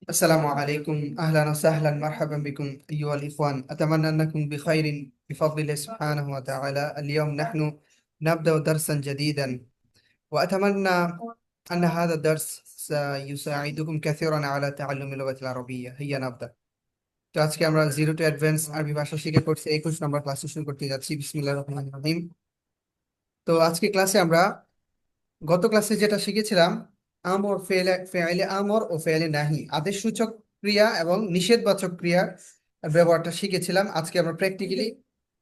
السلام عليكم أهلا وسهلا مرحبا بكم أيها الإخوان أتمنى أنكم بخير بفضل الله سبحانه وتعالى. اليوم نحن نبدأ درسا جديدا، وأتمنى أن هذا الدرس سيساعدكم كثيرا على تعلم اللغة العربية. هيا نبدأ. তো আজকে আমরা জিরো টু অ্যাডভান্স আরবি ভাষা শিখে করছি 21 নম্বর ক্লাস শুরু করতে যাচ্ছি। বিসমিল্লাহির রহমানির রহিম। তো আজকে ক্লাসে আমরা গত ক্লাসে যেটা শিখেছিলাম, আমর, ফেলে আমর ও ফেলে নাহি, আদেশসূচক ক্রিয়া এবং নিষেধবাচক ক্রিয়ার ব্যবহারটা শিখেছিলাম। আজকে আমরা প্র্যাকটিক্যালি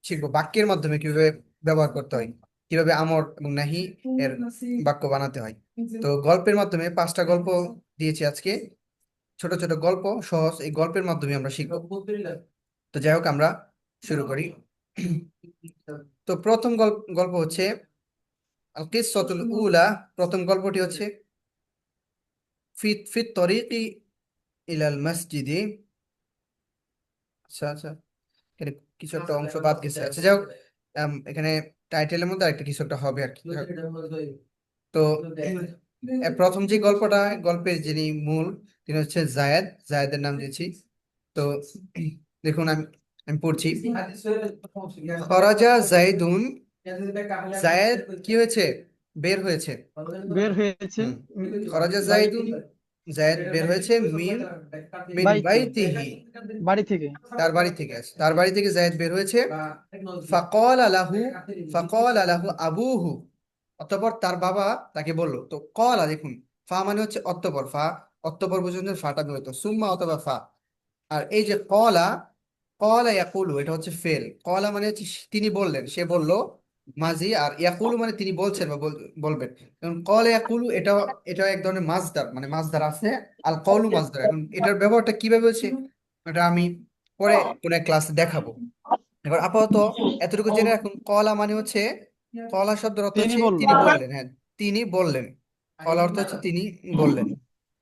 শিখবো বাক্যের মাধ্যমে কিভাবে ব্যবহার করতে হয়, কিভাবে আমর এবং নাহি এর বাক্য বানাতে হয়। তো গল্পের মাধ্যমে 5টা গল্প দিয়েছি আজকে, ছোট ছোট গল্প, সহজ। এই গল্পের মাধ্যমে আমরা শিখবো। তো যাই হোক, আমরা শুরু করি। তো প্রথম গল্প হচ্ছে আল কিসসাতুল উলা। প্রথম গল্পটি হচ্ছে ফি ফি তরিকি ইলাল মসজিদি। আচ্ছা আচ্ছা, এখানে কিছু একটা অংশ বাদ গেছে। আচ্ছা যাই হোক, এখানে টাইটেলের মধ্যে আরেকটা কিছু একটা হবে আর কি। তো প্রথম যে গল্পটা, গল্পের যিনি মূল, তিনি হচ্ছে জায়েদ। জায়েদের নাম দিয়েছি। তো দেখুন, আমি আমি পড়ছি। খরাজা জাইদুন। জায়েদ কি হয়েছে? বের হয়েছে। বের হয়েছে হুম। উম, খরাজা বাড়ি জাইদুন, জায়েদ বের হয়েছে মিন মিন বাড়িতে বাইতিহি, বাড়ি থেকে। তার বাড়ি থেকে। আছে, তার বাড়ি থেকে জায়েদ বের হয়েছে। ফাকল আলাহু, ফাকল আলাহু আবুহু, অতঃপর তার বাবা তাকে বলল। তো কলা, দেখুন, ফা মানে হচ্ছে অতঃপর, ফা অতঃপর পর্যন্ত ফাটা ব্যবহৃত, সুম্মা অথবা ফা। আর এই যে কলা, কলা ইয়াকুলু, এটা হচ্ছে ফেল। কলা মানে হচ্ছে তিনি বললেন, সে বলল, মাজি। আর ইয়াকুলু মানে তিনি বলছেন বা বলবেন। কারণ কলা ইয়াকুলু, এটা এটা এক ধরনের মাজদার, মানে মাজদার আছে। আল কওলু মাজদার। এখন এটার ব্যবহারটা কিভাবে হচ্ছে, এটা আমি পরে কোন এক ক্লাসে দেখাবো। এবার আপাতত এতটুকু জেনে রাখুন, কলা মানে হচ্ছে, কলা শব্দের অর্থ তিনি হচ্ছে বলল। তিনি বললেন। হ্যাঁ, তিনি বললেন। কলা অর্থ হচ্ছে তিনি বললেন।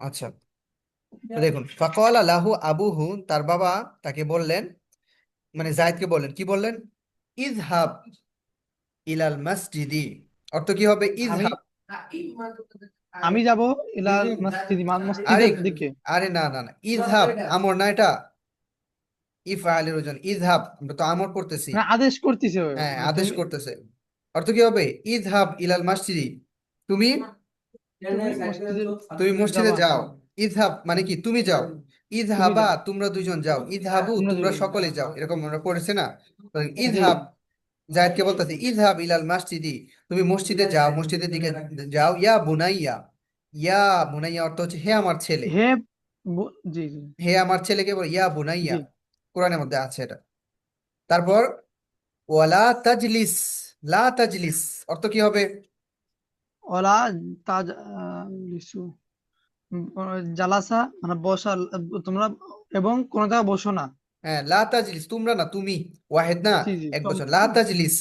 আচ্ছা, তো দেখুন, ফাকলা লাহু আবুহু, তার বাবা তাকে বললেন, মানে জায়েদকে বললেন, কি বললেন? ইযহাব ইলাল মসজিদি। অর্থ কি হবে আমি ইযহাব? আমি যাব ইলাল হুম। মসজিদ, আরে, মসজিদের দিকে। আরে না না না, ইযহাব আমর না, এটা ইফআলের ওজন। ইযহাব, আমরা তো আমর পড়তেছি। মানে আদেশ করতেছে হ্যাঁ, যে আদেশ তুমি করতেছে। অর্থ কি হবে? ইযহাব ইলাল মসজিদি, তুমি তুমি মসজিদে তুমি মসজিদে যাবা। যাও। ইযহাব মানে কি? তুমি যাও। তুমি ইযহাবা, যাও, তোমরা দুজন যাও। ইযহাবু, তোমরা তোমরা দুজন। সকলে যাও, এরকম আমরা পড়েছি না? তো জি। ইযহাব, জায়েদকে বলতেছে ইযহাব ইলাল মসজিদি, তুমি মসজিদে যাও, মসজিদের দিকে যাও। ইয়া বুনাইয়া, ইয়া বুনাইয়া অর্থ হচ্ছে হে আমার ছেলে। হে জি জি হে আমার ছেলেকে বল ইয়া বুনাইয়া। জি। কোরআনের মধ্যে আছে এটা। তারপর ওয়ালা তাজলিস, লা তাজলিস অর্থ কি হবে? ওলা তাজ লিসু, জালাসা মানে বসা। তোমরা এবং কোন জায়গায় বসো না। হ্যাঁ, লা তাজলিস, তোমরা না, তুমি। ওয়াহেদ না, জি জি এক বছর। লা তাজলিস,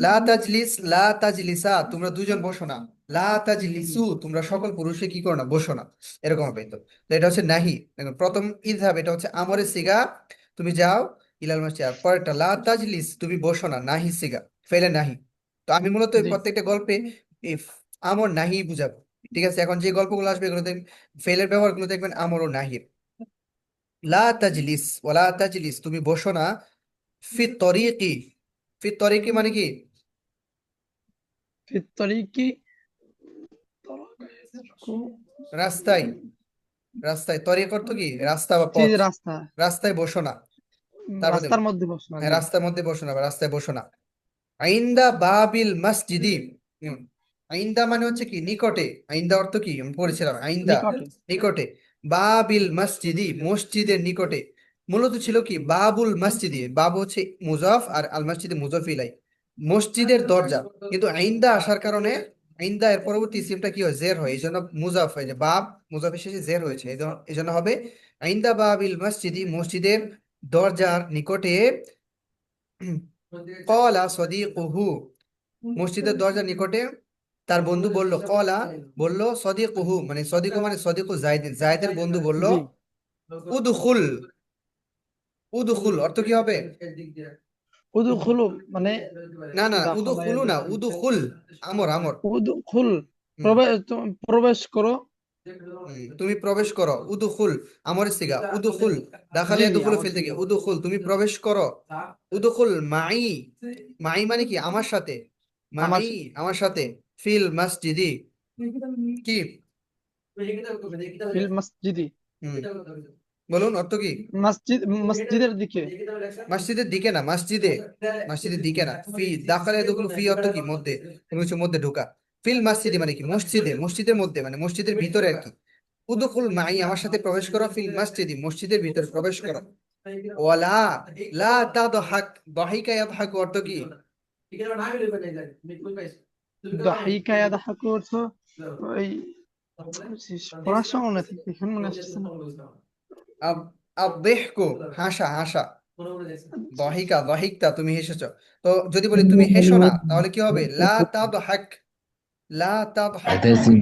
লা তাজলিস, লা তাজলিসা, তোমরা দুজন বসো না। লা তাজলিসু, তোমরা সকল পুরুষে কি করো না, বসো না। এরকম হবে। তো তো এটা হচ্ছে নাহি। দেখুন, প্রথম ইযহাব, এটা হচ্ছে আমরের সিগা, তুমি যাও। ইলাল মসজিদ। আর পরেরটা লা তাজলিস, তুমি বসো না, নাহি সিগা, ফেলে নাহি। তো আমি মূলত এই জি। প্রত্যেকটা গল্পে এই আমর নাহি বুঝাবো। ঠিক আছে, এখন যে গল্পগুলো আসবে এগুলো দেখবেন, ফেলের ব্যবহারগুলো দেখবেন আমর ও নাহির। লা তাজলিস, ওয়ালা তাজলিস, তুমি বসো না। ফি তরিকি, ফি তরিকি মানে কি? ফির তরিকি, রাস্তায়। রাস্তায়, তরিক অর্থ কি? রাস্তা বা জি পথ। জি, রাস্তা। রাস্তায় বসো না। তারপর রাস্তার দেখুন, মধ্যে বসো না, হ্যাঁ, জি। রাস্তার মধ্যে বসো না বা রাস্তায় বসো না। আইন্দা বাবিল মসজিদি। হুম, আইন্দা মানে হচ্ছে কি? নিকটে। আইন্দা অর্থ কি? আমি পড়েছিলাম, আইন্দা নিকটে। নিকটে। বাবিল মসজিদি, মসজিদের নিকটে। মূলত ছিল কি? বাবুল মসজিদি, বাবু হচ্ছে মুজাফ, আর আল মসজিদে মুজাফ ইলাই, মসজিদের দরজা। কিন্তু আইন্দা আসার কারণে, আইন্দা এর পরবর্তী ইসিমটা কি হয়? জের হয়, এই জন্য মুজাফ হয়, যে বাব মুজাফের শেষে জের হয়েছে, এই জন্য হবে আইন্দা বাবিল মসজিদি, মসজিদের দরজার নিকটে। কলা সদিকুহু, মসজিদের দরজার নিকটে তার বন্ধু বলল। কলা বলল, সদিকুহু মানে সদিকু মানে সদিকু জায়দিন, জায়দের বন্ধু বলল, জি। উদখুল। উদখুল অর্থ কি হবে? উদুখুলু মানে না না, দাখলা উদখুলু না, ইয়াদুখুলু। উদখুল। আমর আমর। উদুখুল হুম। প্রবেশ, প্রবেশ করো। তুমি প্রবেশ করো, উদুখুল আমর সিগা, উদুখুল দাখালে জি জি ইয়াদুখুলু আমার ফিল থেকে থেকে, উদুখুল তুমি প্রবেশ করো, উদুখুল মাই, মাই মানে কি আমার সাথে, আমার মাই আমার সাথে, ফিল মসজিদি কি, ফিল মসজিদি, হুম, বলুন অর্থ কি? মসজিদ, মসজিদের দিকে। মসজিদের দিকে না, মসজিদে, মসজিদের দিকে না। ফি দাখালে ইয়াদুখুলু, ফি অর্থ কি মধ্যে, কোনো কিছুর মধ্যে ঢোকা। ফিল মসজিদি মানে কি মসজিদে, মসজিদের মধ্যে মানে মসজিদের ভিতরে আর কি। উদুখুল মাই আমার সাথে প্রবেশ করো, ফিল মসজিদি মসজিদের ভিতরে প্রবেশ করো। ওয়ালা লা তাদহাক, দাহিকা ইয়াদহাকু অর্থ কি? দাহিকা ইয়াদহাকু অর্থ ওই পড়ার সময় মনে থাকে, এখন মনে আসছে না। আব আবদিহকু হাসা, হাসা। দাহিকা দাহিকতা তুমি হেসেছো। তো যদি বলি তুমি হেসো না, তাহলে কি হবে? লা তাদহাক, লা তাদহাক, اعتزم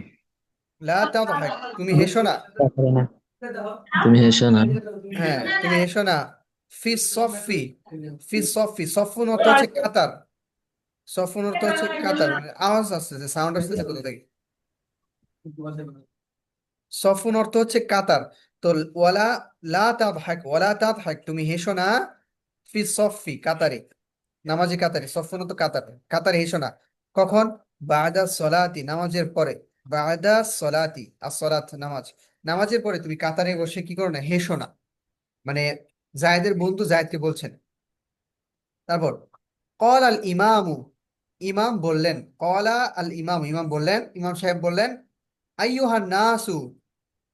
লা তাদহাক তুমি হেসো না। তুমি হেসো না। হ্যাঁ তুমি হেসো না। ফি সফি, ফি সফি, সফুন অর্থ হচ্ছে কাতার, সফুন অর্থ হচ্ছে কাতার, মানে আওয়াজ আসছে, যে সাউন্ড আসছে কোথা থেকে? সফুন অর্থ হচ্ছে কাতার। তো ওয়ালা লা তাদহাক, ওয়ালা তাদহাক তুমি হেসো না, ফি সফি কাতারে, নামাজে কাতারে, সফুন তো কাতার, কাতারে হেসো না। কখন? বাদা সলাতি নামাজের পরে, বাদা সলাতি আসসালাত নামাজ, নামাজের পরে তুমি কাতারে বসে কি করো না, হেসো না। মানে জায়েদের বন্ধু জায়েদকে বলছেন। তারপর কল আল ইমামু, ইমাম বললেন, কলা আল ইমাম, ইমাম বললেন, ইমাম সাহেব বললেন, আইয়ুহান নাসু,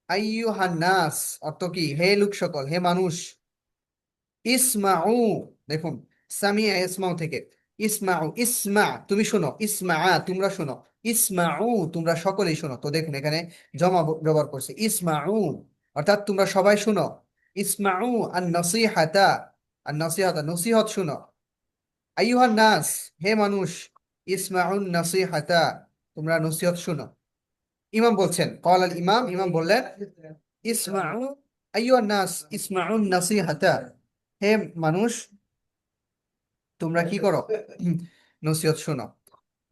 আইয়ুহান নাস অর্থ কি? হে লোক সকল, হে মানুষ। ইসমাউ, দেখুন সামিয়া ইসমাউ থেকে, ইসমাউ, ইসমা তুমি শোনো, ইসমা তোমরা শোনো, ইসমাউ তোমরা সকলেই শোনো। তো দেখুন এখানে জমা ব্যবহার করছে, ইসমাউ অর্থাৎ তোমরা সবাই শোনো। ইসমাউ আন নসিহাতা, আর নসিহাতা নসিহত শোনো। আইয়ুহান নাস হে মানুষ, ইসমাউন নসিহাতা তোমরা নসিহত শোনো। ইমাম বলছেন, কল আল ইমাম, ইমাম বললেন, ইসমাউ আইয়ুহান নাস ইসমাউন নসিহাতা, হে মানুষ তোমরা কি করো? নসিহত শোনো।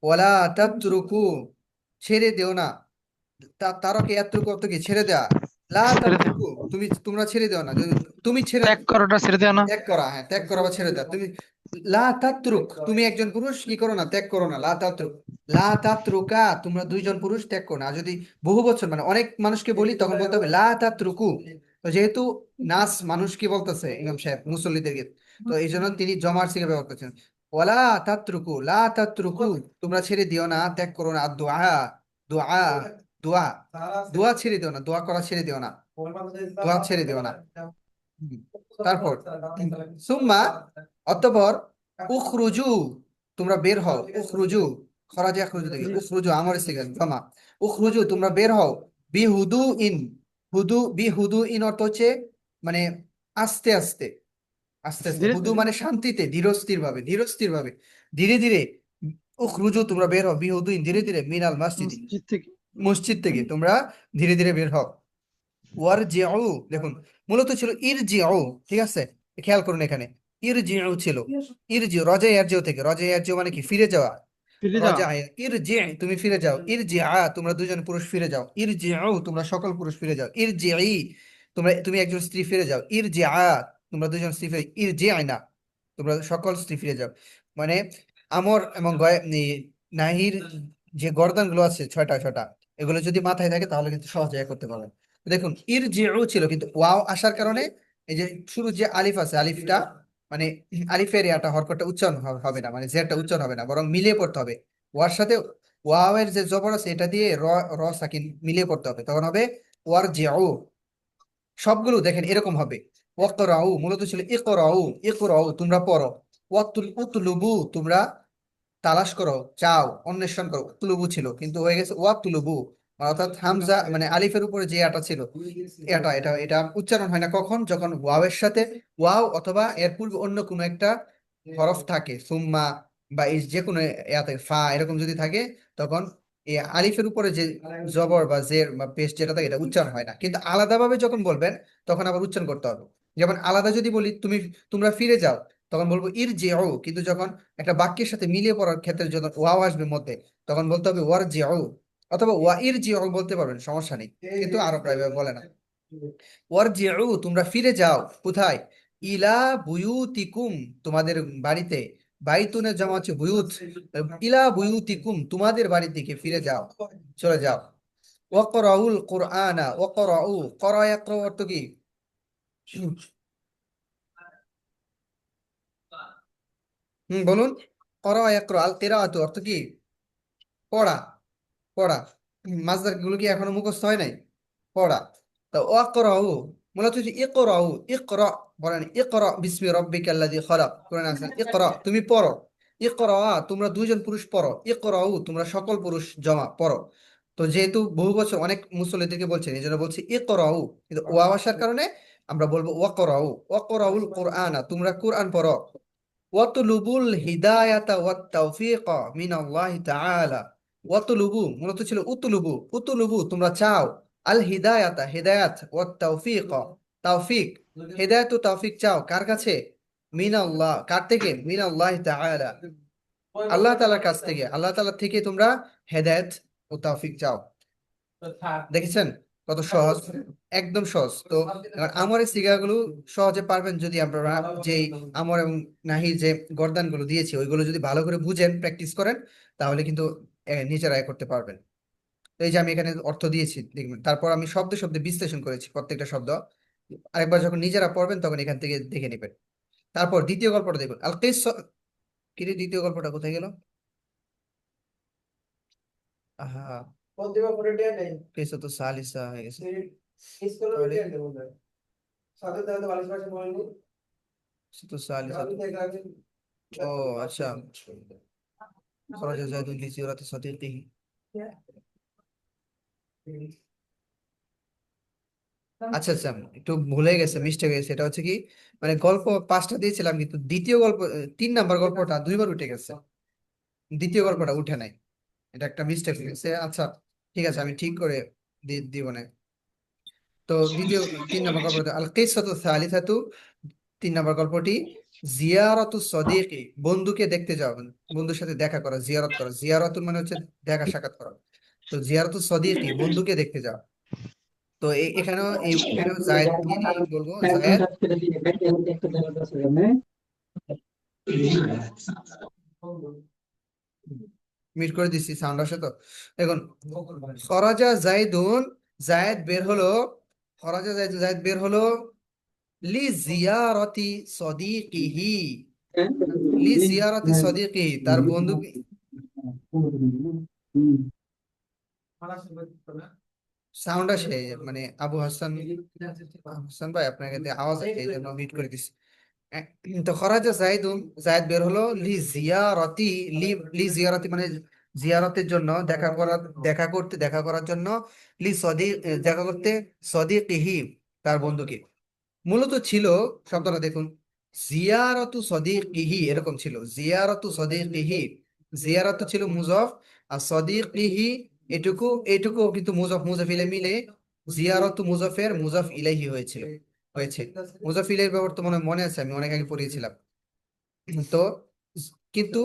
ওয়ালা তাতরুকু ছেড়ে দেও না, তারকে ইয়াতরুকু অর্থ কি? ছেড়ে দেয়া। লা ছেড়ে দাও, তাতরুকু তোমরা ছেড়ে দেও না, তুমি ছেড়ে, ত্যাগ করাটা ছেড়ে দেওয়া না। ত্যাগ করা, হ্যাঁ ত্যাগ করা বা ছেড়ে দেওয়া। তুমি লা তাতরুক, তুমি একজন পুরুষ কি করো না, ত্যাগ করো না। লা তাতরুক, লা তাতরুকা তোমরা দুইজন পুরুষ ত্যাগ করো না। আর যদি বহু বছর মানে অনেক মানুষকে বলি, তখন বলতে হবে লা তাতরুকু। তো যেহেতু নাস মানুষকে বলতেছে ইমাম সাহেব মুসল্লিদেরকে, তো এই জন্য তিনি জমার সিগা ব্যবহার করছেন। ওয়ালা তাতরুকু, লা তাতরুকু তোমরা ছেড়ে দিও না, ত্যাগ করো না। আর দোয়া, দোয়া, দোয়া, দোয়া ছেড়ে দিও না, দোয়া করা ছেড়ে দিও না, দোয়া ছেড়ে দিও না। হুম। তারপর সুম্মা অতঃপর, উখরুজু তোমরা বের হও, উখরুজু খরাজে আখরুজু থেকে, জি, উখরুজু আমর সিগান জমা, উখরুজু তোমরা বের হও, বিহুদু ইন, বিহুদু ইন অর্থ হচ্ছে মানে আস্তে আস্তে, আস্তে আস্তে, ধীরে হুদু ধীরে মানে শান্তিতে, ধীরস্থির ভাবে, ধীরস্থির ভাবে, ধীরে ধীরে। উখরুজু তোমরা বের হও, বিহুদু ইন ধীরে ধীরে, মিনাল মসজিদি মসজিদ থেকে। মসজিদ থেকে তোমরা ধীরে ধীরে বের হও। ওয়ার জিউ, দেখুন মূলত ছিল ইর জিউ, ঠিক আছে, খেয়াল করুন এখানে ইর জিউ ছিল, ইর জিউ রজে এর জিউ থেকে, রজে এর জিউ মানে কি? ফিরে যাওয়া। ফিরে যাওয়া। রজা ইর জি তুমি ফিরে যাও, ইর জি তোমরা দুজন পুরুষ ফিরে যাও, ইর জিউ তোমরা সকল পুরুষ ফিরে যাও, ইর জি তুমি একজন স্ত্রী ফিরে যাও, ইর জি তোমরা দুজন স্ত্রী ফিরে, ইর জি না তোমরা সকল স্ত্রী ফিরে যাও। মানে আমর এবং নাহির যে গর্দান গুলো আছে ছয়টা ছয়টা, এগুলো যদি মাথায় থাকে তাহলে কিন্তু সহজে করতে পারবেন। দেখুন ইর জিউ ছিল, কিন্তু ওয়াও আসার কারণে এই যে শুরু যে আলিফ আছে, আলিফটা মানে আলিফের ইয়াটা হরকতটা উচ্চারণ হবে না, মানে জেরটা উচ্চারণ হবে না, বরং মিলিয়ে পড়তে হবে। ওয়ার সাথে ওয়াও এর যে জবর আছে এটা দিয়ে র, র সাকিন মিলিয়ে পড়তে হবে, তখন হবে ওয়ার জিউ। সবগুলো দেখেন এরকম হবে। ওয়াকরাউ মূলত ছিল ইকরাউ, ইকরাউ তোমরা পড়ো। উতলুবু তোমরা তালাশ করো, চাও, অন্বেষণ করো। উতলুবু ছিল কিন্তু হয়ে গেছে ওয়াতুলুবু, অর্থাৎ হামজা মানে আলিফের উপরে যে আটা ছিল, এটা উচ্চারণ হয় না কখন? যখন ওয়াও এর সাথে ওয়াও অথবা এর পূর্বে অন্য কোনো একটা হরফ থাকে, সুম্মা বা এই যে কোনো ইয়াতে ফা এরকম যদি থাকে, তখন এই আলিফের উপরে যে জবর বা জের বা পেশ যেটা থাকে এটা উচ্চারণ হয় না। কিন্তু আলাদাভাবে যখন বলবেন তখন আবার উচ্চারণ করতে হবে। যেমন আলাদা যদি বলি তোমরা ফিরে যাও, তখন বলবো ইর জিউ, কিন্তু যখন একটা বাক্যের সাথে মিলিয়ে পড়ার ক্ষেত্রে যখন ওয়াও আসবে মধ্যে, তখন বলতে হবে ওয়ার জিউ। অথবা ওয়াইরজিউ বলতে পারবেন, সমস্যা নেই, কিন্তু আরবরা এভাবে বলে না। ওয়ারজিউ তোমরা ফিরে যাও, কোথায়? ইলা বুয়ুতিকুম তোমাদের বাড়িতে। বাইতুনের জমা হচ্ছে বুয়ুত। ইলা বুয়ুতিকুম তোমাদের বাড়ির দিকে ফিরে যাও, চলে যাও। ওয়াকরাউল কুরআনা, ওয়াকরাউ, করা ইয়াকরা অর্থ কি? বলুন। করা ইয়াকরা, আল কিরাআতু অর্থ কি? পড়া, পড়া। মাসদার গুলো কি এখনো মুখস্থ হয় নাই? পড়া। তো ওয়াকরাউ মূলত হচ্ছে ইকরাউ, ইকরা বলেন, ইকরা বিসমি রাব্বিকাল্লাযী খালাক, কোরআনে আছে ইকরা, তুমি পড়ো। ইকরা তোমরা দুইজন পুরুষ পড়ো, ইকরাউ তোমরা সকল পুরুষ জমা পড়ো। তো যেহেতু বহু বছর অনেক মুসল্লিদেরকে বলছেন, এই জন্য বলছি ইকরাউ, কিন্তু ওয়াও আসার কারণে আমরা বলবো ওয়াকরাউ, ওয়াকরাউল কুরআনা তোমরা কুরআন পড়ো। ওয়াতলুবুল হিদায়াতা ওয়াত তাওফীকা মিনাল্লাহি তাআলা। ওয়াতলুবু মূলত ছিল উতলুবু, উতলুবু তোমরা চাও। আল হিদায়াতা হিদায়াত, ওয়াত তাওফীকা তাওফীক, হিদায়াত ও তাওফীক চাও কার কাছে? মিনাল্লাহ, কার থেকে? মিনাল্লাহি তাআলা, আল্লাহ তাআলার কাছ থেকে। আল্লাহ তাআলা থেকে তোমরা হেদায়েত ও তাওফীক চাও। দেখেছেন কত সহজ, একদম সহজ। তো এবার আমরের সিগাগুলো সহজে পারবেন যদি আপনারা যেই আমর এবং নাহির যে গর্দানগুলো দিয়েছি ওইগুলো যদি ভালো করে বুঝেন, প্র্যাকটিস করেন, তাহলে কিন্তু নিজেরাই করতে পারবেন। তো এই যে আমি এখানে অর্থ দিয়েছি দেখবেন, তারপর আমি শব্দে শব্দে বিশ্লেষণ করেছি প্রত্যেকটা শব্দ। আরেকবার যখন নিজেরা পড়বেন তখন এখান থেকে দেখে নেবেন। তারপর দ্বিতীয় গল্পটা দেখুন, আল কিস। কি রে, দ্বিতীয় গল্পটা কোথায় গেল? আহা, কিসসাতু সালিসা হয়ে গেছে তাহলে। কিসসাতু সালিসা, ও আচ্ছা। খরাজা যাইদুন লিজিরাতি সাদিকিহি। আচ্ছা আচ্ছা, একটু ভুলে গেছে, মিস্টেক হয়েছে। এটা হচ্ছে কি, মানে গল্প 5টা দিয়েছিলাম, কিন্তু দ্বিতীয় গল্প 3 নাম্বার গল্পটা 2বার উঠে গেছে, দ্বিতীয় গল্পটা উঠে নাই। এটা একটা মিস্টেক হয়েছে। আচ্ছা ঠিক আছে, আমি ঠিক করে দিব না। তো দ্বিতীয় 3 নাম্বার গল্পটা আল কিসসাতু সালিসাতু, 3 নাম্বার গল্পটি জিয়ারাতু সদিকি, বন্ধুকে দেখতে যাবেন, বন্ধুর সাথে দেখা করা, জিয়ারত করা। জিয়ারতুন মানে হচ্ছে দেখা সাক্ষাৎ করা। তো জিয়ারাতু সদিকি বন্ধুকে দেখতে যাওয়া। তো এখানেও জায়েদকে নিয়ে বলবো, জায়েদ। মিট করে দিচ্ছি, সাউন্ড আসে তো? দেখুন, খরাজা জাইদুন, জায়েদ বের হলো। খরাজা জাইদুন, জায়েদ বের হলো লি জিয়ারতি সদিকিহি, লি জিয়ারতি সদিকিহি তার বন্ধু। সাউন্ড আসে, মানে আবু হাসান, হাসান ভাই আপনার কাছে আওয়াজ আসে, এই জন্য মিট করে দিচ্ছি। আহ, তো খরাজা জাইদুন, জায়েদ বের হলো লি জিয়ারতি, লি লি জিয়ারতি মানে জিয়ারতের জন্য, দেখা করার জন্য। লি সদিক, দেখা করতে, সদিকিহি তার বন্ধুকে। মূলত ছিল শব্দটা দেখুন, জিয়ারতু সদিকিহি এরকম ছিল, জিয়ারতু সদিকিহি। জিয়ারতু ছিল মুজফ, আর সদিকিহি এটুকু, এটুকু কিন্তু মুজফ মুজফিলে মিলে জিয়ারতু মুজফের মুজফ ইলাইহি হয়েছে। মুজফ ইলাইহির ব্যাপারটা মনে আছে, আমি অনেক আগে পড়িয়েছিলাম। তো কিন্তু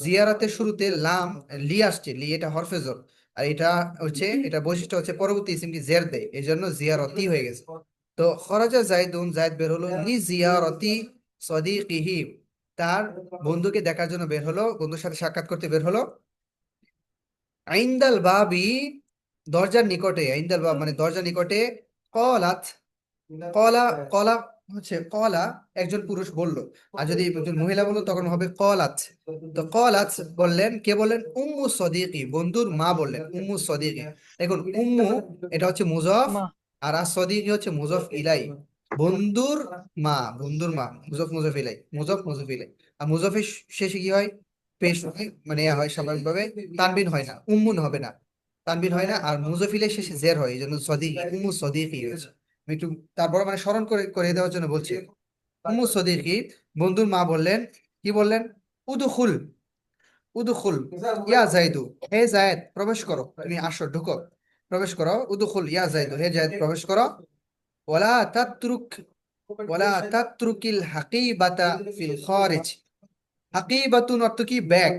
জিয়ারাতের শুরুতে লাম, লি আসছে, লি এটা হরফে জর। আর এটা হচ্ছে, এটা বৈশিষ্ট্য হচ্ছে পরবর্তী ইসিমটি জের দেয়, এই জন্য জিয়ারতি হয়ে গেছে। তো খরাজা জাইদুন, জায়েদ বের হলো লি জিয়ারতি সদিকিহি, তার বন্ধুকে দেখার জন্য বের হলো, বন্ধুর সাথে সাক্ষাৎ করতে বের হলো। আইন্দাল বাবি, দরজার নিকটে, আইন্দাল বাব মানে দরজার নিকটে। কলাত, কলা, কলা হচ্ছে কলা, একজন পুরুষ বলল। আর যদি একজন মহিলা বললো তখন হবে কলাত। তো কলাত বললেন, কে বললেন? উম্মু সদিকি, বন্ধুর মা বললেন, উম্মু সদিকি। দেখুন উম্মু এটা হচ্ছে মুজফ, মা। আর সদিকি হচ্ছে মুজফ ইলাই। বন্ধুর মা, বন্ধুর মা, মুজফ মুজফ ইলাই, মুজফ মুজফ ইলাই। আর মুজফের শেষে কি হয়? পেশ হয়, মানে ইয়া হয় স্বাভাবিকভাবে, তানবিন হয় না, উম্মুন হবে না, তানবিন হয় না। আর মুজফিলের শেষে জের হয়, এই জন্য সদিকি, উম্মু সদিকি হয়েছে। আমি একটু তারপর মানে স্মরণ করে দেওয়ার জন্য বলছি। উম্মু সদিকি, বন্ধুর মা বললেন, কি বললেন? উদুখুল, উদুখুল ইয়া জাইদু, হে জায়েদ প্রবেশ করো, তুমি আসো, ঢুকো, প্রবেশ করো। উদুখুল ইয়া জাইদু, হে জায়েদ প্রবেশ করো। ওয়ালা তাতরুক, ওয়ালা তাতরুকিল হাকিবাতা ফিল খারিজ। হাকিবাতুন অর্থ কি? ব্যাগ।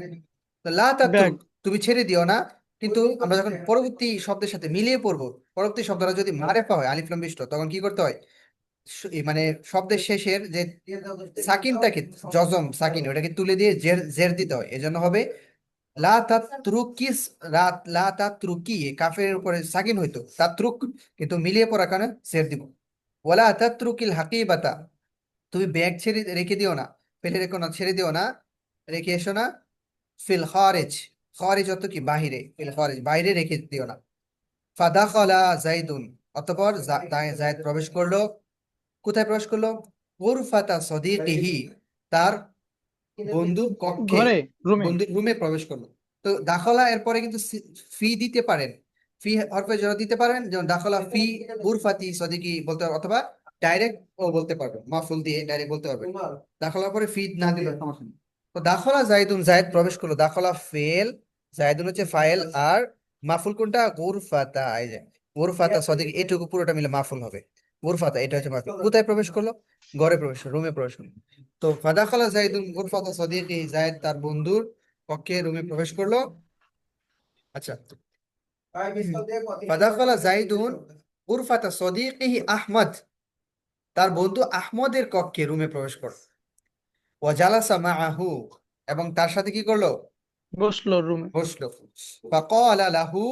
তো লা ব্যাগ। তাতরুক তুমি ছেড়ে দিও না, কিন্তু আমরা যখন পরবর্তী শব্দের সাথে মিলিয়ে পড়বো, পরবর্তী শব্দটা যদি মারেফা হয় আলিফ লাম মিষ্ট, তখন কি করতে হয়? মানে শব্দের শেষের যে সাকিনটাকে, জজম সাকিন ওটাকে তুলে দিয়ে জের জের দিতে হয়। এজন্য হবে লা তাতরুকিস, লা তাতরুকি, কাফের উপরে সাকিন হইতো তাতরুক, কিন্তু মিলিয়ে পড়ার কারণে জের দিব। ওয়ালা তাতরুকিল হাকিবাতা, তুমি ব্যাগ ছেড়ে রেখে দিও না, ফেলে রেখো না, ছেড়ে দিও না, রেখে এসো না। ফিল খারিজ, খারিজ অর্থ কি? বাহিরে। ফিল খারিজ, বাইরে রেখে দিও না। ফাদাখালা জাইদুন, অতঃপর জায়দ প্রবেশ করলো। কোথায় প্রবেশ করলো? গুরফাতা সদিকিহি, তার বন্ধুর কক্ষে, ঘরে, রুমে। বন্ধুর রুমে প্রবেশ করলো। তো দাখলা এরপরে কিন্তু ফি দিতে পারেন, ফি হরফে জড় দিতে পারেন, যেমন দাখলা ফি গুরফাতি সদিকি বলতে পারবেন, অথবা ডাইরেক্ট ও বলতে পারবেন, মাফুল দিয়ে ডাইরেক্ট বলতে পারবেন। দাখলার পরে ফি না দিলে সমস্যা নেই। তো দাখলা জাইদুন, জায়েদ প্রবেশ করলো। দাখলা ফেল, জাইদুন হচ্ছে ফাইল, আর মাফুল কোনটা? গুরফাতা। এই যে গুরফাতা সদিক, এটুকু পুরোটা মিলে মাফুল হবে। গুরফাতা এটা হচ্ছে মাফুল। কোথায় প্রবেশ করলো? ঘরে প্রবেশ করলো, রুমে প্রবেশ করলো। তো ফাদাখালা জাইদুন গুরফাতা সদিকি, জায়েদ তার বন্ধুর কক্ষে, রুমে প্রবেশ করলো। আচ্ছা, ফাদাখালা জাইদুন গুরফাতা সদিকিহি আহমদ, তার বন্ধু আহমদের কক্ষে, রুমে প্রবেশ করলো। ওয়া জালাসা মাআহু, এবং তার সাথে কি করলো? বসলো রুমে। বসলো। ফাকালা লাহু,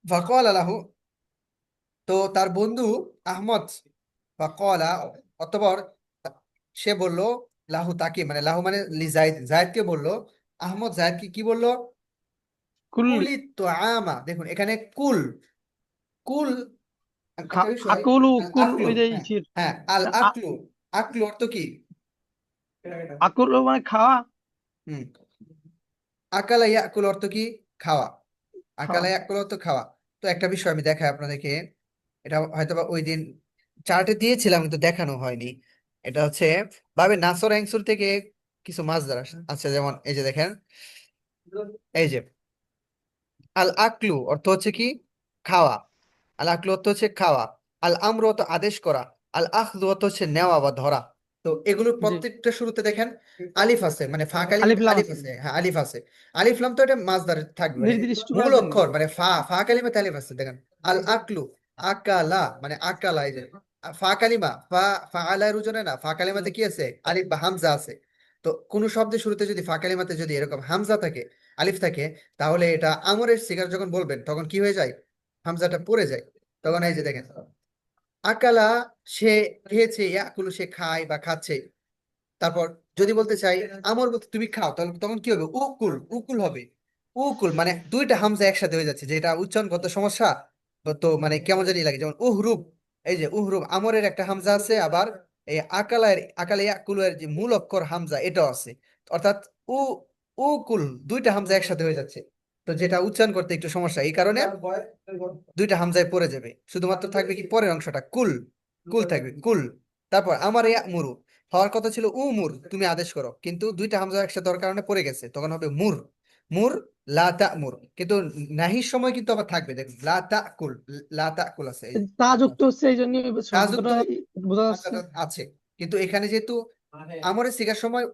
ফাকালা লাহু, তো তার বন্ধু আহমদ, ফাকালা, অতঃপর সে বলল, লাহু তাকে, মানে লাহু মানে লি জায়েদ, জায়েদকে বললো। আহমদ জায়েদকে কি বললো? কুল্লি। কুলি তো আমা, দেখুন এখানে কুল, কুল একটা বিষয়। আকুলু, আল কুল আকলু, ওই যে হ্যাঁ, ইসির। হ্যাঁ, আল আকলু, আকলু অর্থ কি? আকুলু মানে খাওয়া। হুম, আকালা ইয়াকুল অর্থ কি? খাওয়া। খাওয়া। আকালা ইয়াকুল অর্থ খাওয়া। তো একটা বিষয় আমি দেখাই আপনাদেরকে, এটা হয়তোবা ওই দিন চার্টে দিয়েছিলাম কিন্তু দেখানো হয়নি। এটা হচ্ছে বাবে নাসর অ্যাংসুর থেকে কিছু মাছদার আছে, যেমন এই যে দেখেন, এই যে আল আকলু অর্থ হচ্ছে কি? খাওয়া। আল আকলু অর্থ হচ্ছে খাওয়া। আল আমরু অর্থ আদেশ করা। আল আখযু অর্থ হচ্ছে নেওয়া বা ধরা। তো এগুলোর জি। প্রত্যেকটা শুরুতে দেখেন আলিফ আছে, মানে ফা কালিমা আলিফ লাম আলিফ আছে। আছে, হ্যাঁ আলিফ আছে। আলিফ লাম তো এটা মাছদার থাকবে, মানে নির্দিষ্ট মূল করার জন্য। অক্ষর, মানে ফা, ফা কালিমাতে আলিফ আছে দেখেন। আল আকলু, আকালা মানে আকালা, এই যে ফা কালিমা, ফা, ফা আলার ওজনে না, ফা কালিমাতে কি আছে? আলিফ বা হামজা আছে। তো কোন শব্দের শুরুতে যদি ফা কালিমাতে যদি এরকম হামজা থাকে, আলিফ থাকে, তাহলে এটা আমরের সিগার যখন বলবেন তখন কি হয়ে যায়? হামজাটা পড়ে যায়। তখন এই যে দেখেন আকালা, সে খেয়েছে, ইয়াকুলু সে খায় বা খাচ্ছে। তারপর যদি বলতে চাই আমর বলতে তুমি খাও, তাহলে তখন কি হবে? উকুল, উকুল হবে। উকুল মানে দুইটা হামজা একসাথে হয়ে যাচ্ছে, যেটা উচ্চারণগত সমস্যা। তো মানে কেমন জানি লাগে, যেমন উহরুব, এই যে উহরুব, আমরের একটা হামজা আছে, আবার এই আকালের, আকালে ইয়াকুলের যে মূল অক্ষর হামজা এটাও আছে। অর্থাৎ উ, উকুল, দুইটা হামজা একসাথে হয়ে যাচ্ছে। তো যেটা উচ্চারণ করতে একটু সমস্যা, এই কারণে দুইটা হামজায় পড়ে যাবে, শুধুমাত্র থাকবে কি পরের অংশটা? কুল, কুল থাকবে, কুল। তারপর আমার ইয়ামুরু, হওয়ার কথা ছিল উমুর, তুমি আদেশ করো, কিন্তু দুইটা হামজা একসাথে হওয়ার কারণে পড়ে গেছে, তখন হবে মুর, মুর লা তা'মুর। কিন্তু নাহির সময় কিন্তু আবার থাকবে, দেখুন লা তাকুল, লা তাকুল আছে, এই যে তা লা যুক্ত তাকুল। হচ্ছে এই জন্য কাযুক্ত শব্দটা বোঝা যাচ্ছে। মাত্রাটা আছে, কিন্তু এখানে যেহেতু আমরে শিখার সময়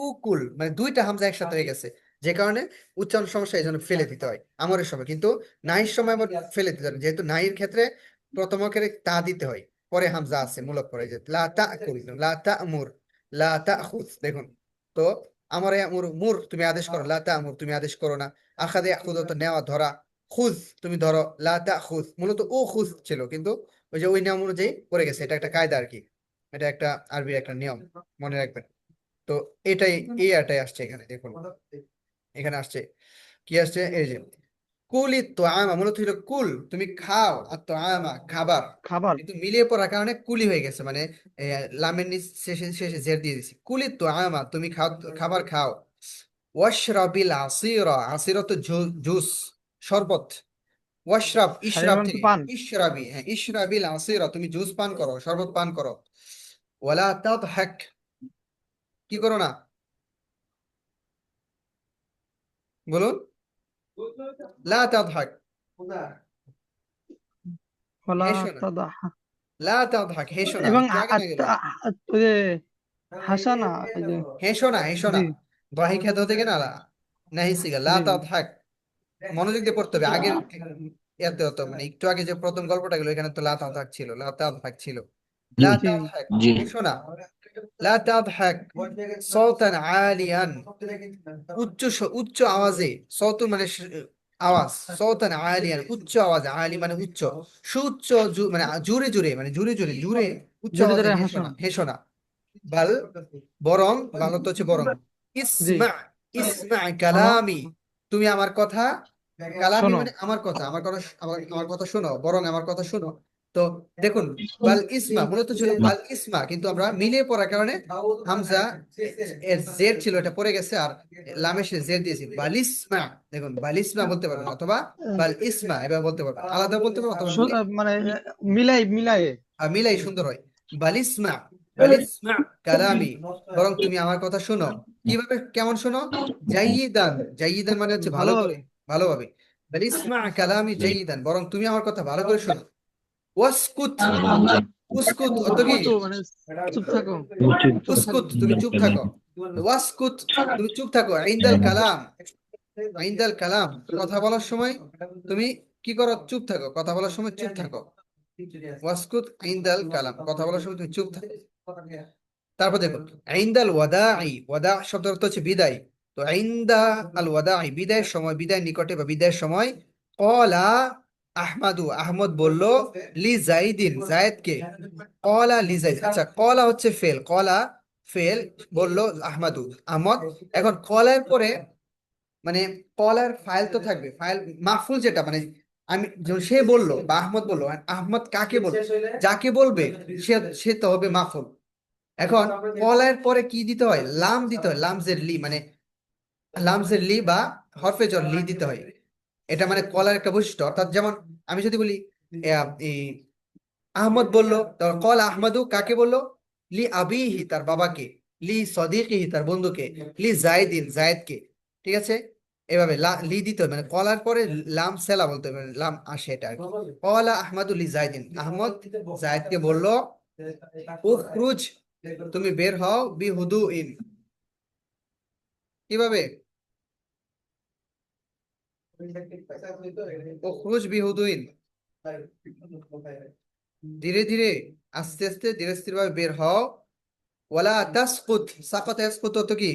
উকুল মানে দুইটা হামজা একসাথে হয়ে গেছে, যে কারণে উচ্চারণ সমস্যা, এই জন্য ফেলে দিতে হয় আমরের সময়। কিন্তু নাহির সময় আবার ফেলে দিতে হয়, যেহেতু নাহির ক্ষেত্রে প্রথম অক্ষরে তা দিতে হয়, পরে হামজা আছে মূলক পরে, যে লা তাকুল, লা তা'মুর, লা তাখুজ, দেখুন। তো আমরে ইয়ামুর, মুর তুমি আদেশ করো, লা তা'মুর তুমি আদেশ করো না। আখাযা ইয়াখুযু তো নেওয়া ধরা, খুজ তুমি ধরো, লা তাখুজ মূলত ও খুজ ছিল, কিন্তু ওই যে ওই নিয়ম অনুযায়ী পড়ে গেছে। এটা একটা কায়দা আর কি, এটা একটা আরবির একটা নিয়ম, মনে রাখবেন। তো এটাই, এই আটাই আসছে এখানে, দেখুন এখানে আসছে কি আসছে, এই যে কুলি তো আমা, মূলত হলো কুল তুমি খাও, আর তো আমা খাবার, খাবার। কিন্তু মিলিয়ে পড়ার কারণে কুলি হয়ে গেছে, মানে লামের নিচ শেষে শেষে জের দিয়ে দিছি। কুলি তো আমা তুমি খাও, খাবার খাও। ওয়াশরাবিল আসিরা, আসিরা তো জুস, শরবত। ওয়াশরাব, সারির ইশরাব অন্ত থেকে, পান। ইশরাবি, হ্যাঁ ইশরাবিল আসিরা তুমি জুস পান করো, শরবত পান করো। ওয়ালা তাদহাক, কি করো না? বলুন, লা তাদহাক, ওয়ালা হেসো না, তাদাহা। লা তাদহাক, হেসো না, এবং একটু আগে না গেল, ওই যে হাসানা, এই যে। হেসো না, হেসো জি। না। দাহিক হ্যাঁ ধোতে গেনা লা, নাহি সিগা লা জি জি। তাদহাক, মনোযোগ দিয়ে পড়তে হবে। আগের ইয়াতে হতো মানে একটু আগে যে প্রথম গল্পটা গেলো এখানে তো লা তাদহাক ছিল, লা তাদহাক ছিল, জি লা জি তাদহাক জি শোনা, লা তাদহাক সাওতান আলিয়ান, উচ্চ আওয়াজে, সৌতুন মানে আওয়াজ, সাওতান আলিয়ান উচ্চ আওয়াজে, আলি মানে উচ্চ, সুউচ্চ মানে জোরে জোরে মানে জোরে উচ্চ জোরে আওয়াজে জোরে হেসো হাসুন। না, বাল বরং, বাল তো হচ্ছে বরং, জি ইসমা, ইসমা কালামি, তুমি আমার কথা, কালামি শোনো। মানে আমার কথা, আমার কথা শোনো, বরং আমার কথা শোনো। তো দেখুন, বাল ইসমা মূলত ছিল বাল ইসমা, কিন্তু আমরা মিলিয়ে পড়ার কারণে হামজা এর জের ছিল এটা পড়ে গেছে, আর লামে সে জের দিয়েছি, বাল ইসমা। দেখুন বাল ইসমা বলতে পারবেন, অথবা বাল ইসমা এভাবে বলতে পারবেন, আলাদা বলতে পারবেন অথবা মানে মিলাই মিলাই। মিলাই সুন্দর হয়। বালিসমা, বালিসমা কালামি, বরং তুমি আমার কথা শোনো। কিভাবে, কেমন শোনো? জাইয়িদান, জাইয়িদান মানে হচ্ছে ভালো করে, ভালোভাবে। ভালোভাবে। বালিসমা কালামি জাইয়িদান, বরং তুমি আমার কথা ভালো করে শোনো। ওয়াসকুত, উসকুত অত কি? সুকুতু মানে চুপ থাকো। উসকুত তুমি চুপ থাকো। ওয়াসকুত তুমি চুপ থাকো। ইনদাল কালাম, ইনদাল কালাম কথা বলার সময় তুমি কি করো? চুপ থাকো, কথা বলার সময় চুপ থাকো। ওয়াসকুত ইনদাল কালাম, কথা বলার সময় তুমি চুপ থাকো। তারপর দেখুন, ইনদাল ওয়াদাই, ওয়াদা শব্দের অর্থ হচ্ছে বিদায়। তো ইনদা আল ওয়াদাই, বিদায়ের সময়, বিদায়ের নিকটে বা বিদায়ের সময়, ক্বালা আহমাদু, আহমদ বলল, লি জাইদিন, জায়েদকে, ক্বালা লি জাইদ। আচ্ছা, ক্বালা হচ্ছে ফেল, ক্বালা ফেল, বলল আহমাদু, আহমদ। এখন ক্বালার পরে মানে ক্বালার ফাইল তো থাকবে, ফাইল মাহফুল যেটা মানে আমি সে বললো বা আহমদ বললো, আহমদ কাকে বলবে? যাকে বলবে সে সে তো হবে মাহফুল। এখন কলার পরে কি দিতে হয়? লাম দিতে হয়, লামজের লি মানে লামজের লি বা হরফে জর লি দিতে হয়। এটা মানে কলার একটা বৈশিষ্ট্য। অর্থাৎ যেমন আমি যদি বলি এই আহমদ বলল, তখন কল আহমদু কাকে বললো? লি আবিহি তার বাবাকে, লি সদিকিহি তার বন্ধুকে, লি জায়দিন জায়েদকে। ঠিক আছে, এভাবে লি দিতে হবে, মানে কলার পরে লাম সেলা বলতে হবে, মানে লাম আসে এটা আর কি। কলা আহমদু লি জায়দিন, আহমদ জায়েদকে বলল, উখরুজ তুমি বের হও, বি হুদু ইন, কিভাবে? উখরুজ বি হুদু ইন, ধীরে ধীরে, আস্তে আস্তে, ধীরে স্থির ভাবে বের হও। ওয়ালা তাসকুত, সাকাত ইয়াসকুত তো কি?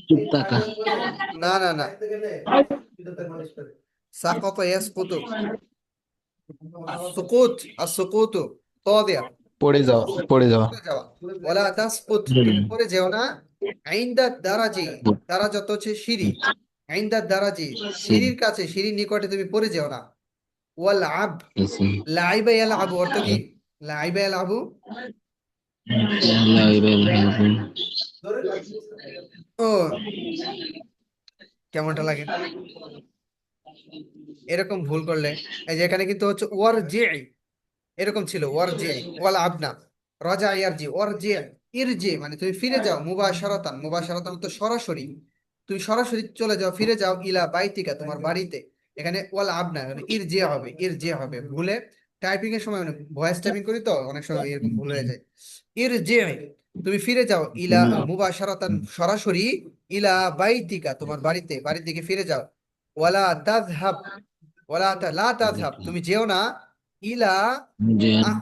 চুপ থাকা। না না না, সাকাত ইয়াসকুতু, আসসুকুত, আসসুকুতু তো দেয়া, পড়ে যাওয়া, পড়ে যাওয়া। পড়ে যাওয়া। ওয়ালা তাসকুত তুমি পড়ে যেও না। আইন্দা দারাজি, দারাজ যত হচ্ছে সিঁড়ি, আইন্দা দারাজি সিঁড়ির কাছে, সিঁড়ির নিকটে তুমি পড়ে যেও না। ওয়াল আব, লাইবা ইয়ালআবু অর্থ কি? লাইবা ইয়ালআবু, ও কেমনটা লাগে এরকম ভুল করলে? এই যে এখানে কিন্তু হচ্ছে ওয়ার জে, এরকম ছিল ওয়ার জে, ওয়াল আবনা, রাজা ইয়ার জি, ওয়ার জে, ইর জে মানে তুমি ফিরে যাও, মুবাশারাতান, মুবাশারাতান তো সরাসরি, তুমি সরাসরি চলে যাও, ফিরে যাও, ইলা বাইতিকা তোমার বাড়িতে। এখানে ওয়াল আবনা মানে ইর জে হবে, ইর জে হবে, ভুলে টাইপিং এর সময় মানে ভয়েস টাইপিং করি তো অনেক সময় এরকম ভুল হয়ে যায়। ইর জে তুমি ফিরে যাও, ইলা মুবাশারাতান সরাসরি, ইলা বাইতিকা তোমার বাড়িতে, বাড়ির দিকে ফিরে যাও। ওয়ালা তাযহাব, লা তাযহাব তুমি যেও না, ইলা আহ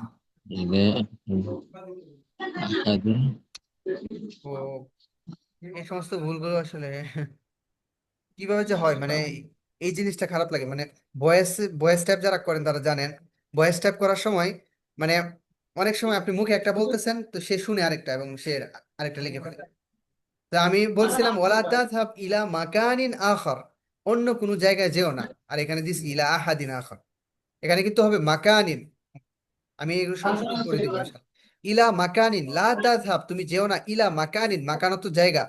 ও, এই সমস্ত ভুলগুলো আসলে কিভাবে যে হয় মানে এই জিনিসটা খারাপ লাগে মানে ভয়েস, ভয়েস টাইপ যারা করেন তারা জানেন, ভয়েস টাইপ করার সময় মানে অনেক সময় আপনি মুখে একটা বলতেছেন তো সে শুনে আরেকটা এবং সে আরেকটা লিখে ফেলে। তো আমি বলছিলাম ওয়ালা তাযহাব ইলা মাকানিন আখার, অন্য কোনো জায়গায় যেও না, আর এখানে দিস ইলা আহাদিন আখার, এখানে কিন্তু হবে মাকানিন। আমি এগুলো সংশোধন করে দিব ইনশাআল্লাহ। ইলা মাকানিন লা তাযহাব তুমি যেও না, ইলা মাকানিন, মাকান তো জায়গা,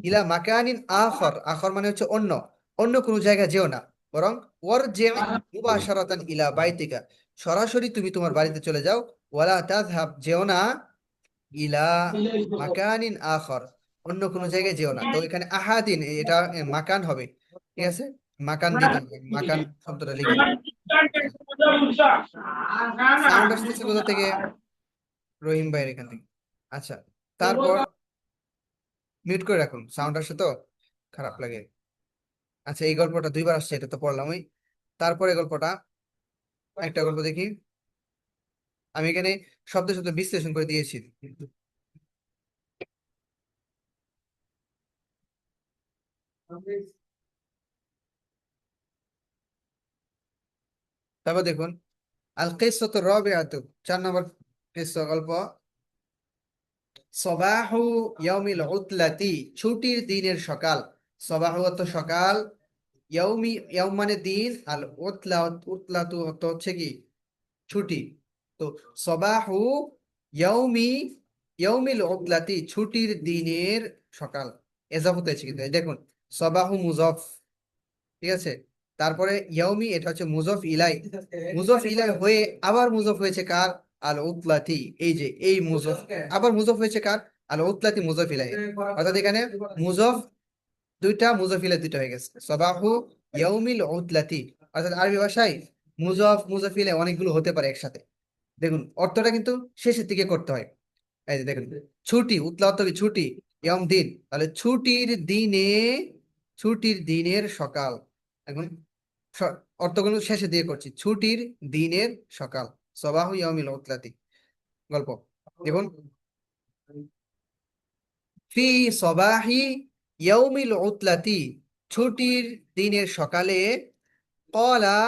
ইলা মাকানিন আখর, আখর মানে হচ্ছে অন্য, অন্য কোনো জায়গা যেও না, বরং ওয়ারজি মুবাশারাতান ইলা বাইতিকা, সরাসরি তুমি তোমার বাড়িতে চলে যাও। ওয়ালা তাযহাব যেও না, ইলা মাকানিন আখর, অন্য কোনো জায়গায় যেও না। তো এখানে আহাদিন এটা মাকান হবে, ঠিক আছে, মাকান দিতে হবে, মাকান শব্দটা লিখে নিই। সাউন্ড আসতেছে কোথা থেকে? রহিম ভাইয়ের এখান থেকে। আচ্ছা, তারপর মিউট করে রাখুন, সাউন্ড আসে তো। খারাপ লাগে। আচ্ছা, এই গল্পটা দুইবার আসছে, এটা তো পড়লাম। ওই তারপরে গল্পটা, একটা গল্প দেখি। আমি এখানে শব্দ শব্দ বিশ্লেষণ করে দিয়েছি। তারপর দেখুন, আল কিসসাতু রাবিআতু, 4 নম্বর কিসসা গল্প। সবাহু ইয়াউমিল উতলাতি, ছুটির দিনের সকাল। সবাহু অর্থ সকাল, ইয়াউম মানে দিন, আল উতলা, উতলাতু অর্থ হচ্ছে কি ছুটি। তো সবাহু ইয়াউমি, ইয়াউমিল উতলাতি, ছুটির দিনের সকাল। এজাফত হয়েছে কিন্তু, এই দেখুন, সবাহু মুজফ, ঠিক আছে। তারপরে ইয়াউমি, এটা হচ্ছে মুজফ ইলাই, মুজফ ইলাই হয়ে আবার মুজফ হয়েছে কার? আল উতলাতি, এই যে এই মুজফ আবার মুজফ হয়েছে কার? আল উতলাতি, মুজফ ইলাই। অর্থাৎ এখানে মুজফ দুইটা, মুজফ ইলাই দুইটা হয়ে গেছে, সবাহু ইয়াউমিল উতলাতি। অর্থাৎ আরবি ভাষায় মুজফ মুজফ ইলাই অনেকগুলো হতে পারে একসাথে। দেখুন, অর্থটা কিন্তু শেষের দিকে করতে হয়। এই যে দেখুন, ছুটি, উতলা অর্থ কি? ছুটি, ইয়ম দিন, তাহলে ছুটির দিনে, ছুটির দিনের সকাল। এখন অর্থগুলো শেষে দিয়ে করছি, ছুটির দিনের সকাল, সবাহু ইয়াউমিল উতলাতি। গল্প দেখুন, ফি সবাহি ইয়াউমিল উতলাতি, ছুটির দিনের সকালে, কলা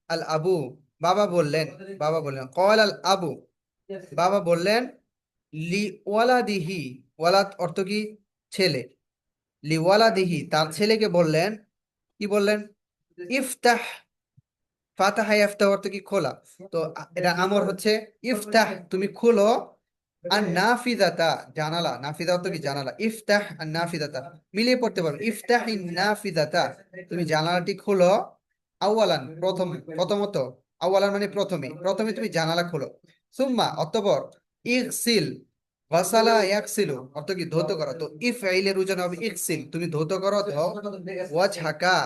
আল আবু, বাবা বললেন, বাবা বললেন, কল আল আবু, বাবা বললেন, লি ওয়ালাদিহি, ওয়ালাদ অর্থ কি? ছেলে। লি ওয়ালাদিহি, তার ছেলেকে বললেন, কি বললেন? ইফতাহ, ফাতাহা ইফতাহ অর্থ কি? খোলা। তো এটা আমর হচ্ছে, ইফতাহ তুমি খোলো, আর নাফিদাতা, জানালা, নাফিদা অর্থ কি? জানালা। ইফতাহ আর নাফিদাতা মিলিয়ে পড়তে পারো, ইফতাহ নাফিদাতা, তুমি জানালাটি খোলো। আউয়ালান, প্রথম, প্রথমত, আউয়ালান মানে প্রথমে, প্রথমে তুমি জানালা খোলো। সুম্মা অতঃপর, ইগসিল, গাসালা ইয়াগসিলু অর্থ কি? ধৌত করো। তো ইফআইলের উচ্চারণ হবে ইগসিল, তুমি ধৌত করো। তো ওয়াজহাকা,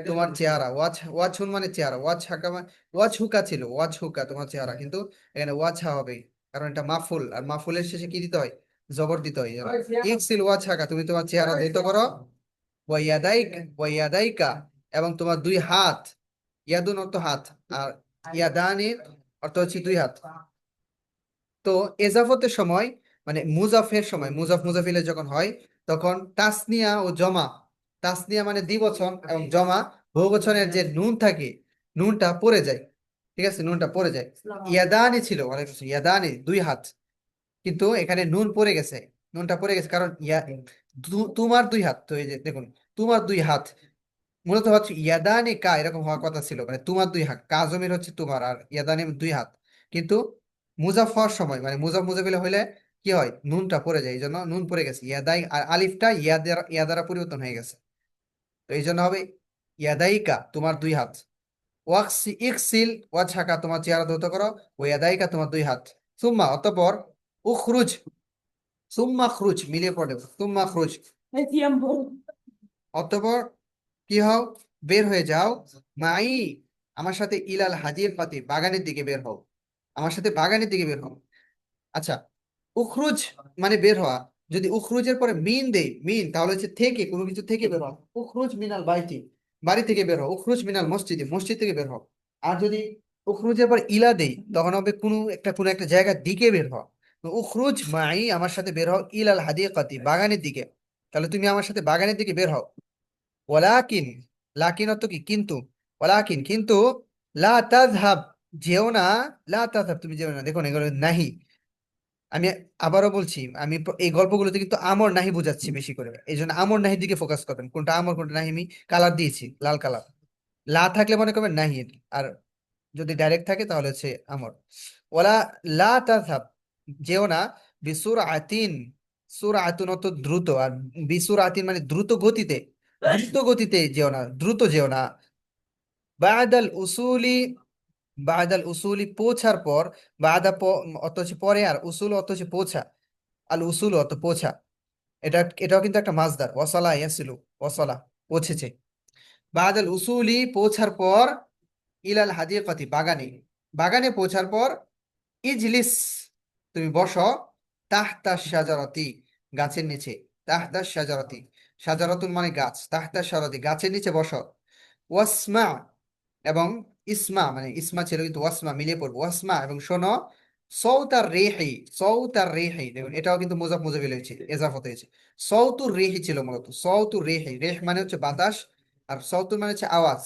তোমার চেহারা, ওয়াজহুন মানে চেহারা, ওয়াজহাকা মানে, ওয়াজহুকা ছিল, ওয়াজহুকা তোমার চেহারা, কিন্তু এখানে ওয়াজহা হবে, কারণ এটা মাফুল, আর মাফুলের শেষে কি দিতে হয়? জবর দিতে হয়। ইকসিল ওয়াজহাকা, তুমি তোমার চেহারা ধৌত করো। ওয়াইয়াদাইকা, এবং তোমার দুই হাত। ইয়াদুন অর্থ হাত, আর ইয়াদানি অর্থ হচ্ছে দুই হাত। তো এজাফতের সময়, মানে মুজাফের সময়, মুজাফ মুজাফিলে যখন হয়, তখন তাসনিয়া ও জমা, তাসনিয়া মানে দ্বিবচন, এবং জমা বহুবচনের যে নুন থাকে, নুনটা পড়ে যায়, ঠিক আছে, নুনটা পড়ে যায়। ইয়াদানি ছিল, ওয়ালাইকুম আসসালাম, ইয়াদানি দুই হাত, কিন্তু এখানে নুন পড়ে গেছে, নুনটা পড়ে গেছে, কারণ তোমার দুই হাত। তো এই যে দেখুন, তোমার দুই হাত, মূলত হচ্ছে ইয়াদানি কা, এরকম হওয়ার কথা ছিল, মানে তোমার দুই হাত, কা জমির হচ্ছে তোমার, আর ইয়াদানি দুই হাত। কিন্তু মুজাফ হওয়ার সময়, মানে মুজাফ মুজাফিল হইলে কি হয়? নুনটা পড়ে যায়, এই জন্য নুন পড়ে গেছে, ইয়াদাই, আর আলিফটা ইয়াদারা পরিবর্তন হয়ে গেছে। তো এই জন্য হবে ইয়াদাইকা, তোমার দুই হাত। ওয়াক্সি ইকসিল ওয়াজহাকা, তোমার চেহারা ধৌত করো। ও ইয়াদাইকা, তোমার দুই হাত। সুম্মা অতঃপর, উখরুজ, সুম্মা খরুজ মিলিয়ে পড়ে, সুম্মা খরুজ, অতঃপর কি হও? বের হয়ে যাও। মাই, আমার সাথে, ইলাল হাদির পাতি, বাগানের দিকে বের হও, আমার সাথে বাগানের দিকে বের হও। আচ্ছা, উখরুজ মানে বের হওয়া, যদি উখরুজের পরে মিন দেই, মিন, তাহলে হচ্ছে থেকে, কোনো কিছু থেকে বের হওয়া। উখরুজ মিনাল বাইতি, বাড়ি থেকে বের হও। উখরুজ মিনাল মসজিদে, মসজিদ থেকে বের হও। আর যদি উখরুজের পর ইলা দেই, তখন হবে কোনো একটা জায়গার দিকে বের হওয়া। তো উখরুজ মাই, আমার সাথে বের হও, ইলাল হাদিকাতি, বাগানের দিকে, তাহলে তুমি আমার সাথে বাগানের দিকে বের হও। ওয়ালাকিন, লাকিন অর্থ কি? কিন্তু, ওয়ালাকিন কিন্তু, লা তাযহাব, যেও না, লা তাযহাব তুমি যেও না। দেখুন, এগুলো নাহি, আমি আবারও বলছি, আমি এই গল্পগুলোতে কিন্তু আমর নাহি বুঝাচ্ছি বেশি করে, এই জন্য আমর নাহির দিকে ফোকাস করবেন, কোনটা আমর কোনটা নাহি। আমি কালার দিয়েছি, লাল কালার। লা থাকলে মনে করবেন নাহি, আর যদি ডাইরেক্ট থাকে তাহলে হচ্ছে আমর। ওলা, লা তাযহাব, যেও না, বিসুর আতিন, সুর আতুন অত দ্রুত, আর বিসুর আতিন মানে দ্রুত গতিতে, দ্রুত গতিতে যেও না, দ্রুত যেও না। বাদাল উসুলি, বাদাল উসুলি পৌঁছার পর, অত হচ্ছে পরে, আর উসুল অত হচ্ছে পৌঁছা, আল উসুল অত পৌঁছা। এটাও কিন্তু একটা মাসদার, ওয়াসালা ইয়াসিলু, ওয়াসালা পৌঁছেছে। বাদাল উসুলি পৌঁছার পর, ইলাল হাদিকাতি, বাগানে, বাগানে পৌঁছার পর, ইজলিস তুমি বসো, তাহতা শাজারাতি, গাছের নিচে, তাহতা শাজারাতি, শাজারাতুন মানে গাছ, তাহতা শারাতি গাছের নিচে বসো। ওয়াসমা এবং ইসমা, মানে ইসমা ছিল কিন্তু ওয়াসমা মিলিয়ে পড়বো, ওয়াসমা এবং শোনো। সৌতার রেহি, সৌতার রেহি, দেখুন এটাও কিন্তু মুজাফ মুজাফিল হয়েছে, এজাফত হয়েছে। সৌতুর রেহি ছিল মূলত, সৌতুর রেহি, রেহ মানে হচ্ছে বাতাস, আর সৌতুর মানে হচ্ছে আওয়াজ,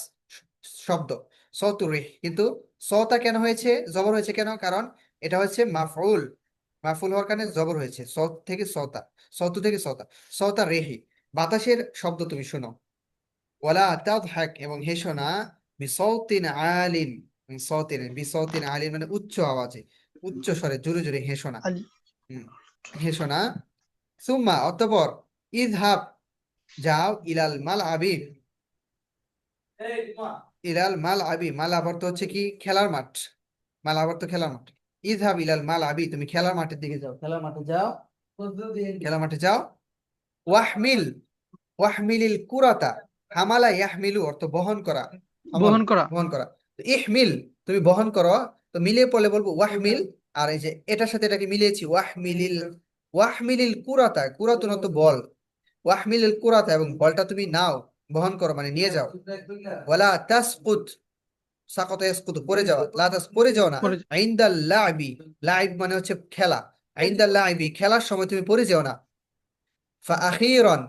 শব্দ। সৌতুর রেহ, কিন্তু সৌতা কেন হয়েছে, জবর হয়েছে কেন? কারণ এটা হচ্ছে মাফউল, মাফউল হওয়ার কারণে জবর হয়েছে, সৌত থেকে সৌতা, সৌতু থেকে সৌতা। সৌতা রেহি, বাতাসের শব্দ তুমি শোনো। ওয়ালা তাদহাক এবং হেসো না, বিসৌতিন আলিন, বিসৌতিন আলিন মানে উচ্চ আওয়াজে, উচ্চ স্বরে জোরে জোরে হেসো না। আলি হুম, হেসো না। সুম্মা অতঃপর, ইযহাব যাও, ইলাল মাল আবি, ইলাল মাল আবি, মাল আবার তো হচ্ছে কি খেলার মাঠ, মাল আবার তো খেলার মাঠ। ইযহাব ইলাল মাল আবি, তুমি খেলার মাঠের দিকে যাও, খেলার মাঠে যাও, খেলার মাঠে যাও। ওয়াহমিল, ওয়াহমিলিল কুরাতা, হামালা ইয়াহমিলু অর্থ বহন করা, হামল বহন করা। বহন করা। তো ইহমিল তুমি বহন করো, তো মিলিয়ে পড়লে বলবো ওয়াহমিল। আর এই যে এটার সাথে এটাকে মিলিয়েছি, ওয়াহমিলিল, ওয়াহমিলিল কুরাতা, কুরাতুন অর্থ বল, ওয়াহমিলিল কুরাতা এবং বলটা তুমি নাও, বহন করো মানে নিয়ে যাও। ওয়ালা তাসকুত, সাকত ইয়াসকুত পড়ে যাওয়া, লা তাস পড়ে যাও না। পরে ইনদাল লাইবি, লাইব মানে হচ্ছে খেলা, ইনদাল লাইবি খেলার সময় তুমি পড়ে যাও না। আখিরন,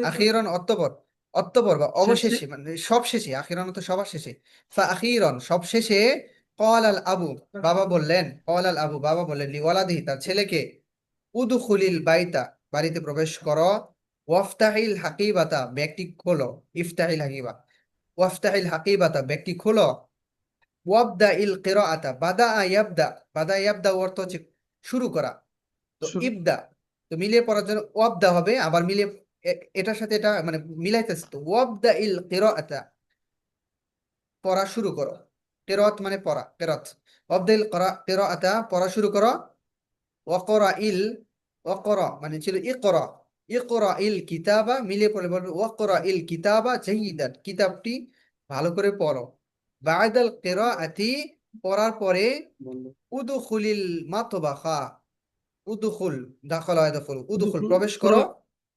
আখিরন অতঃপর, অতঃপর বা শেষে অবশেষে মানে সব শেষে, আখিরন তো সবার শেষে। আখিরন সব শেষে, কল আল আবু, বাবা বললেন, কল আল আবু বাবা বললেন, লিওয়ালাদিহি তার ছেলেকে, উদখুলিল বাইতা বাড়িতে প্রবেশ করো, ওয়াফতাহিল হাকিবাতা ব্যাগটি খোলো, ইফতাহিল হাকিবা, ওয়াফতাহিল হাকিবাতা ব্যাগটি খোলো, ওয়াবদা ইল কিরাআতা বাদা ইয়াবদা, বাদা ইয়াবদা অর্থ হচ্ছে শুরু করা। তো শুরু ইবদা, তো মিলিয়ে পড়ার জন্য ওয়াবদা হবে, আবার মিলিয়ে এটার সাথে এটা মানে মিলাইতেছে, তো ওয়াবদা ইল কিরাআতা পড়া শুরু করো, কিরাত মানে পড়া, কিরাত, ওয়াবদা ইল কিরাআতা পড়া শুরু করো। ওয়াকরা ইল, ওয়াকরা মানে ছিল ইকরা, ইকরা ইল কিতাবা মিলিয়ে পড়লে বলবে ওয়াকরা ইল কিতাবা জাইয়িদান, কিতাবটি ভালো করে পড়ো। বাদাল কিরাআতি পড়ার পরে, উদখুলিল মাতবাখা, উদখুল, দাখালা ইয়াদখুল, উদখুল দুখুল প্রবেশ করো,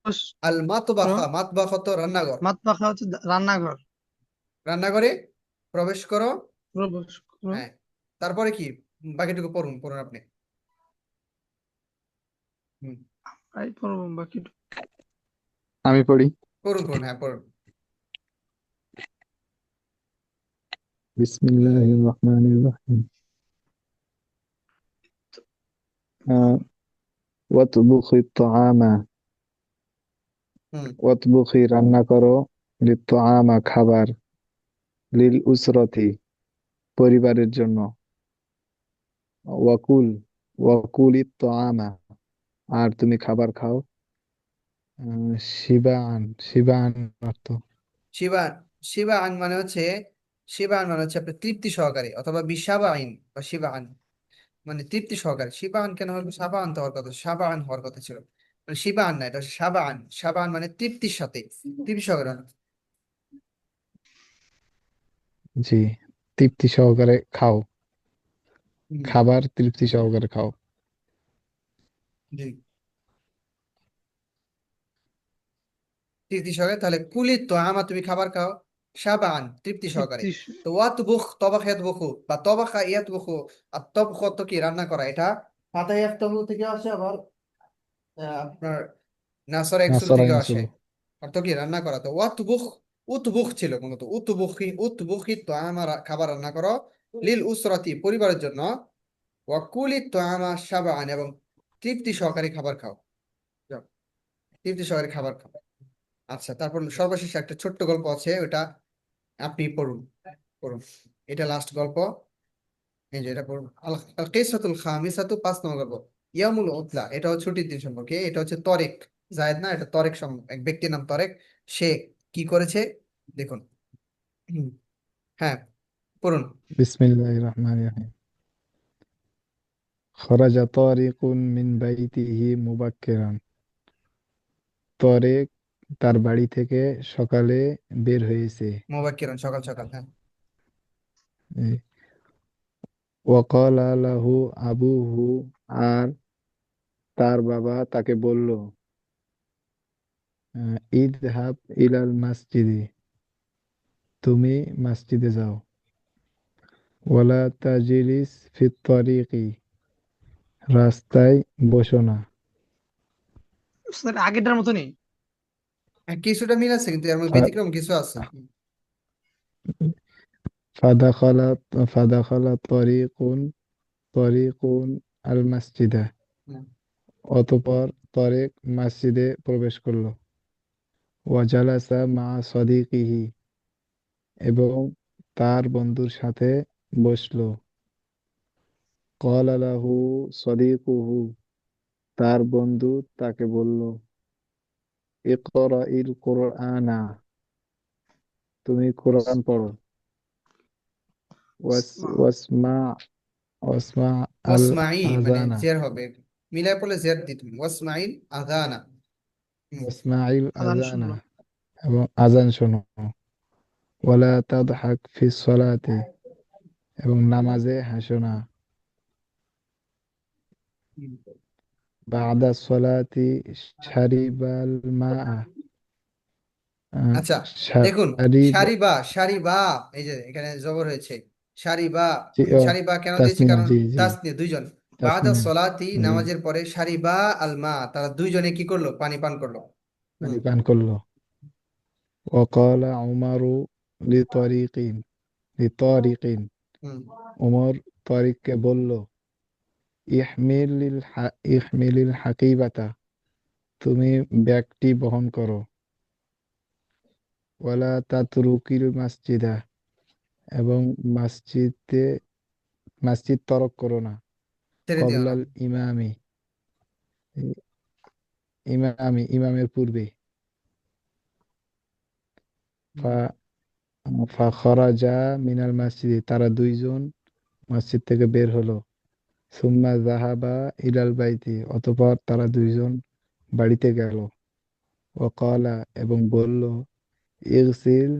প্রবেশ আল করো। মাতবাখা, মাতবাখা তো রান্নাঘর, মাতপাখা হচ্ছে রান্নাঘর। রান্নাঘরে প্রবেশ করো। প্রবেশ করো। হ্যাঁ, তারপরে কি, বাকিটুকু পড়ুন, পড়ুন আপনি। হুম, এই পড়বো বাকি। আমি পড়ি। পড়ুন পড়ুন, হ্যাঁ পড়ুন। বিসমিল্লাহির রহমানির রহিম। ওয়াতবুখি তাআমা, হুম, ওয়াতবুখি রান্না করো, লিত্তাআমা খাবার, লিল উসরতি পরিবারের জন্য, ওয়াকুল, ওয়াকুলিত তাআমা আর তুমি খাবার খাও, শিবান, শিবান অর্থ। শিবান, শিবান মানে হচ্ছে, শিবান মানে হচ্ছে আপনার তৃপ্তি সহকারে, অথবা বিশাবাইন বা শিবান মানে তৃপ্তি সহকারে। শিবান কেন হলো, সাবান তো হওয়ার কথা, সাবান হওয়ার কথা ছিল, মানে শিবান না, এটা হচ্ছে সাবান, সাবান মানে তৃপ্তির সাথে, তৃপ্তি সহকারে। জি, তৃপ্তি সহকারে খাও, হুম, খাবার তৃপ্তি সহকারে খাও। জি, তৃপ্তি সহকারে, তাহলে কুলি তো আমা তুমি খাবার খাও, সাবান তৃপ্তি সহকারে। তৃপ্তি তো ওয়াত বুখ তবাখ ইয়াত বুখু বা তবাখা ইয়াত বুখু, আর তবখ তো কি রান্না করা, এটা ফাতা ইয়াফতাহু থেকে আসে, আবার আপনার নাসর একসুল নাসরা থেকে আসে, ইয়ানসুরু। অর্থ কি রান্না করা। তো ওয়াতবুখ, উতবুখ ছিল মূলত, উতবুখি, উতবুখি তো আমার খাবার রান্না করো, লিল উসরাতি পরিবারের জন্য, ওয়াকুলি তো আমার সাবান এবং তৃপ্তি সহকারী খাবার খাও, যাও, তৃপ্তি সহকারী খাবার খাও। আচ্ছা, তারপর সর্বশেষ একটা ছোট্ট গল্প আছে, ওটা আপনি পড়ুন, পড়ুন, এটা লাস্ট গল্প। এই যে এটা পড়ুন, আল আল কিসাতুল খামিসাতু, 5 নম্বর গল্প। ইয়ামুল উতলা, এটা হচ্ছে ছুটির দিন সম্পর্কে, এটা হচ্ছে তরেক, জায়েদ না, এটা তরেক এক ব্যক্তির নাম তরেক। সে কি করেছে দেখুন। হুম, হ্যাঁ পড়ুন। বিসমিল্লাহির রহমানির রহিম। খরাজা তারিকুন মিন বাইতিহি মুবাক্কিরান, তরেক তার বাড়ি থেকে সকালে বের হয়েছে। মোবাক্কিরান সকাল সকাল, হ্যাঁ। ওয়াকালা লাহু আবুহু, আর তার বাবা তাকে বলল, ইযহাব ইলাল মাসজিদি, তুমি মসজিদে যাও। ওয়ালা তাজলিস ফিত তারিকি, রাস্তায় বসো না। উস্তাদ, আগেরটার মতনই। হ্যাঁ, কিছুটা মিল আছে কিন্তু এর মধ্যে ফা- ব্যতিক্রম কিছু আছে। ফাদাখালা ফাদাখালা তরিকুন আল মাসজিদা, হুম। অতঃপর তরেক মসজিদে প্রবেশ করলো। ওয়াজালাসা মা সদিকিহি, এবং তার বন্ধুর সাথে বসলো। ক্বালা লাহু সদিকুহু, তার বন্ধু তাকে বলল, ইকরাইল কুরআনা, তুমি কোরআন পড়ো। ওয়াসমা ওয়াসমা আল ওয়াসমাই মানে আযানা, জের হবে, মিলাই পড়লে জের দিতে হবে। ওয়াসমাইল আযানা। হুম। ওয়াসমাইল আজান আযানা, শুনলো। এবং আযান শোনো। ওয়ালা তাদহাক ফিস সালাতি, এবং নামাজে হাসো না। হুম। বাদা সলাতি শারিবাল মা, আচ্ছা, দেখুন, শারিবা, সারিবা, এই যে এখানে জবর হয়েছে সারিবা। জি, ও সারিবা কেন দিয়েছি? তাসনিয়া, কারণ জি জি, তাসনিয়া দুইজন। বাদা তাসনিয়া, সলাতি, জি, নামাজের পরে সারিবা আল মা, তারা দুইজনে কি করলো? পানি পান করলো। পানি হুম। পান করলো। ওয়াকালা উমারু লিতারিকিন লিতারিকিন, হুম। উমর তারিককে বলল, ইহমিলিল হাকিবাতা, তুমি ব্যাগটি বহন করো। ওয়ালা তাতরুকিল মাসজিদা, এবং মসজিদে মসজিদ তরক করো না। ছেড়ে দিও না। কবলাল ইমামি, ইমামের পূর্বে। হুম। ফা ফাখরাজা মিনাল মসজিদে, তারা দুইজন মসজিদ থেকে বের হলো। সুম্মা যাহাবা ইলাল বাইতি, অতঃপর তারা দুইজন বাড়িতে গেল। ওয়াকালা, এবং বলল, ইগসিল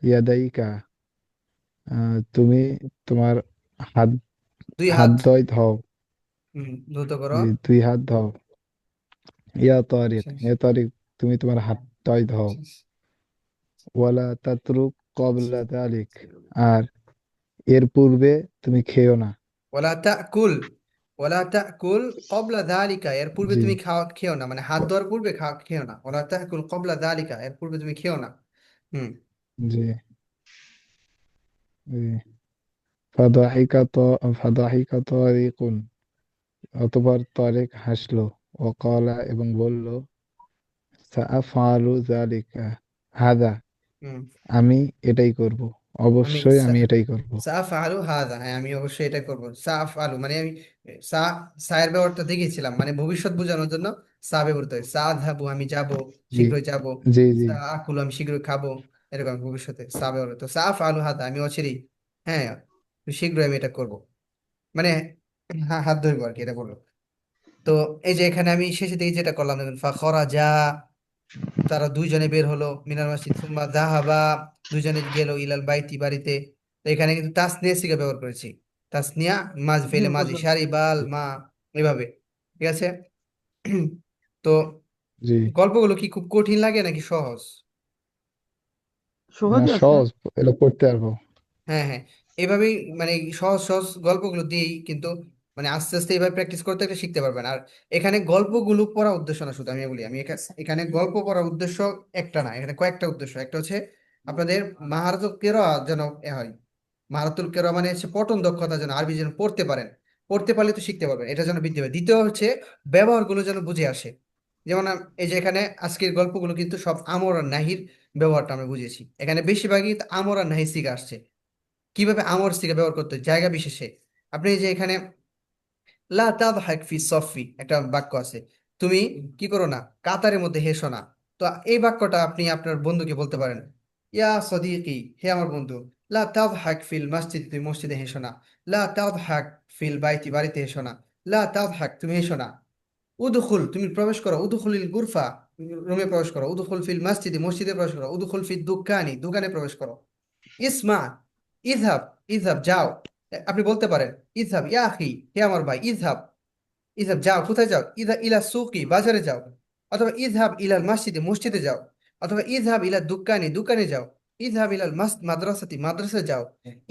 ইয়াদাইকা, তুমি তোমার হাত দুই হাত হাত। ধোও। দ্রুত করো। যে দুই হাত ধোও। ইয়া তারিক, শেষ। হে তারিক, তুমি তোমার হাত ধোও। শেষ। ওয়ালা তাতরুক কবলা তালিক, আর এর পূর্বে তুমি খেও না। ওয়ালা তাকুল, ওয়ালা তাকুল ক্বাবলা যালিকা, এর পূর্বে জি তুমি খেও না, মানে হাত ধোয়ার পূর্বে খেও না। ওয়ালা তাকুল ক্বাবলা যালিকা, এর পূর্বে তুমি খেও না। হুম। জি জি। ফাদাহিকা ফাদাহিকা তারিকুন, অতঃপর তারেক হাসলো। ওয়াকালা, এবং বলল, সাআফআলু যালিকা হাদা, হুম। আমি এটাই করব, আমি অবশ্যই আমি এটাই করব। সাফ আলু হাজা, হ্যাঁ আমি অবশ্যই এটা করব। সাফ আলু মানে আমি সা সায়ের ব্যবহারটা দেখেছিলাম, মানে ভবিষ্যৎ বোঝানোর জন্য সা ব্যবহৃত হয়। সা ধাবু, আমি যাব, জি শীঘ্রই যাব। জি জি সা আকুল, আমি শীঘ্রই খাবো। এরকম ভবিষ্যতে সা ব্যবহৃত। সাফ আলু হাদা, আমি অচিরেই, হ্যাঁ শীঘ্রই আমি এটা করব, মানে হাত ধরবো আর কি, এটা বললো। তো এই যে এখানে আমি শেষে থেকে যেটা করলাম, দেখুন ফাখরাজা, তারা দুইজনে বের হলো মিনাল মসজিদ, সুম্মা যাহাবা, দুইজনে গেল ইলাল বাইতি, বাড়িতে। তো এখানে কিন্তু তাসনিয়া সিগা ব্যবহার করেছি। তাসনিয়া, মাজ জি ফেলে মাজি, মুফাজ্জল। সারিবাল মা, এভাবে। ঠিক আছে। তো জি। গল্পগুলো কি খুব কঠিন লাগে নাকি সহজ? না, সহজই আছে। সহজ, এটা পড়তে পারবো। হ্যাঁ, হ্যাঁ, এইভাবেই মানে এই সহজ সহজ গল্পগুলো দিয়েই কিন্তু, মানে আস্তে আস্তে এইভাবে প্র্যাকটিস করতে একটা শিখতে পারবেন। আর এখানে গল্পগুলো পড়ার উদ্দেশ্য না শুধু, আমি বলি, আমি এখানে গল্প পড়ার উদ্দেশ্য একটা না, এখানে কয়েকটা উদ্দেশ্য। একটা হচ্ছে আপনাদের মাহারাতুল কেরাআ যেন হয়। মাহারাতুল কেরাআ মানে হচ্ছে পঠন দক্ষতা, যেন আরবি যেন পড়তে পারেন। পড়তে পারলে তো শিখতে পারবেন, এটা যেন বৃদ্ধি পায়। দ্বিতীয় হচ্ছে ব্যবহারগুলো যেন বুঝে আসে। যেমন এই যে এখানে আজকের গল্পগুলো কিন্তু সব আমর আর নাহির ব্যবহারটা আমরা বুঝেছি। এখানে বেশিরভাগই আমর আর নাহি শিখে আসছে। কিভাবে আমর থেকে ব্যবহার করতে হয় জায়গা বিশেষে। আপনি এই যে এখানে লা তাদহাক ফি সফি একটা বাক্য আছে, তুমি কি করো না, কাতারের মধ্যে হেসো না। তো এই বাক্যটা আপনি আপনার বন্ধুকে বলতে পারেন, ইয়া সদিকি, হে আমার বন্ধু, লা তাদহাক ফিল মসজিদ, তুমি মসজিদে হেসো না। লা তাদহাক ফিল বাইতি, বাড়িতে হেসো না। লা তাদহাক, তুমি হেসো না। উদখুল, তুমি প্রবেশ করো। উদখুলিল গুরফা, রুমে প্রবেশ করো। উদখুল ফিল মসজিদে, মসজিদে প্রবেশ করো। উদখুল ফিল দুকানি, দোকানে প্রবেশ করো। ইসমা, ইজহাব, ইজহাব যাও। আপনি বলতে পারেন ইজহাব ইয়া আখি, হে আমার ভাই, ইজহাব, ইজহাব যাও, কোথায় যাও? ইলা সুকি, বাজারে যাও। অথবা ইযহাব ইলাল মসজিদে, মসজিদে যাও। অথবা ইযহাব ইলা দুকানে, দোকানে যাও। ইযহাব ইলাল মাদ্রাসাতি, মাদ্রাসা যাও।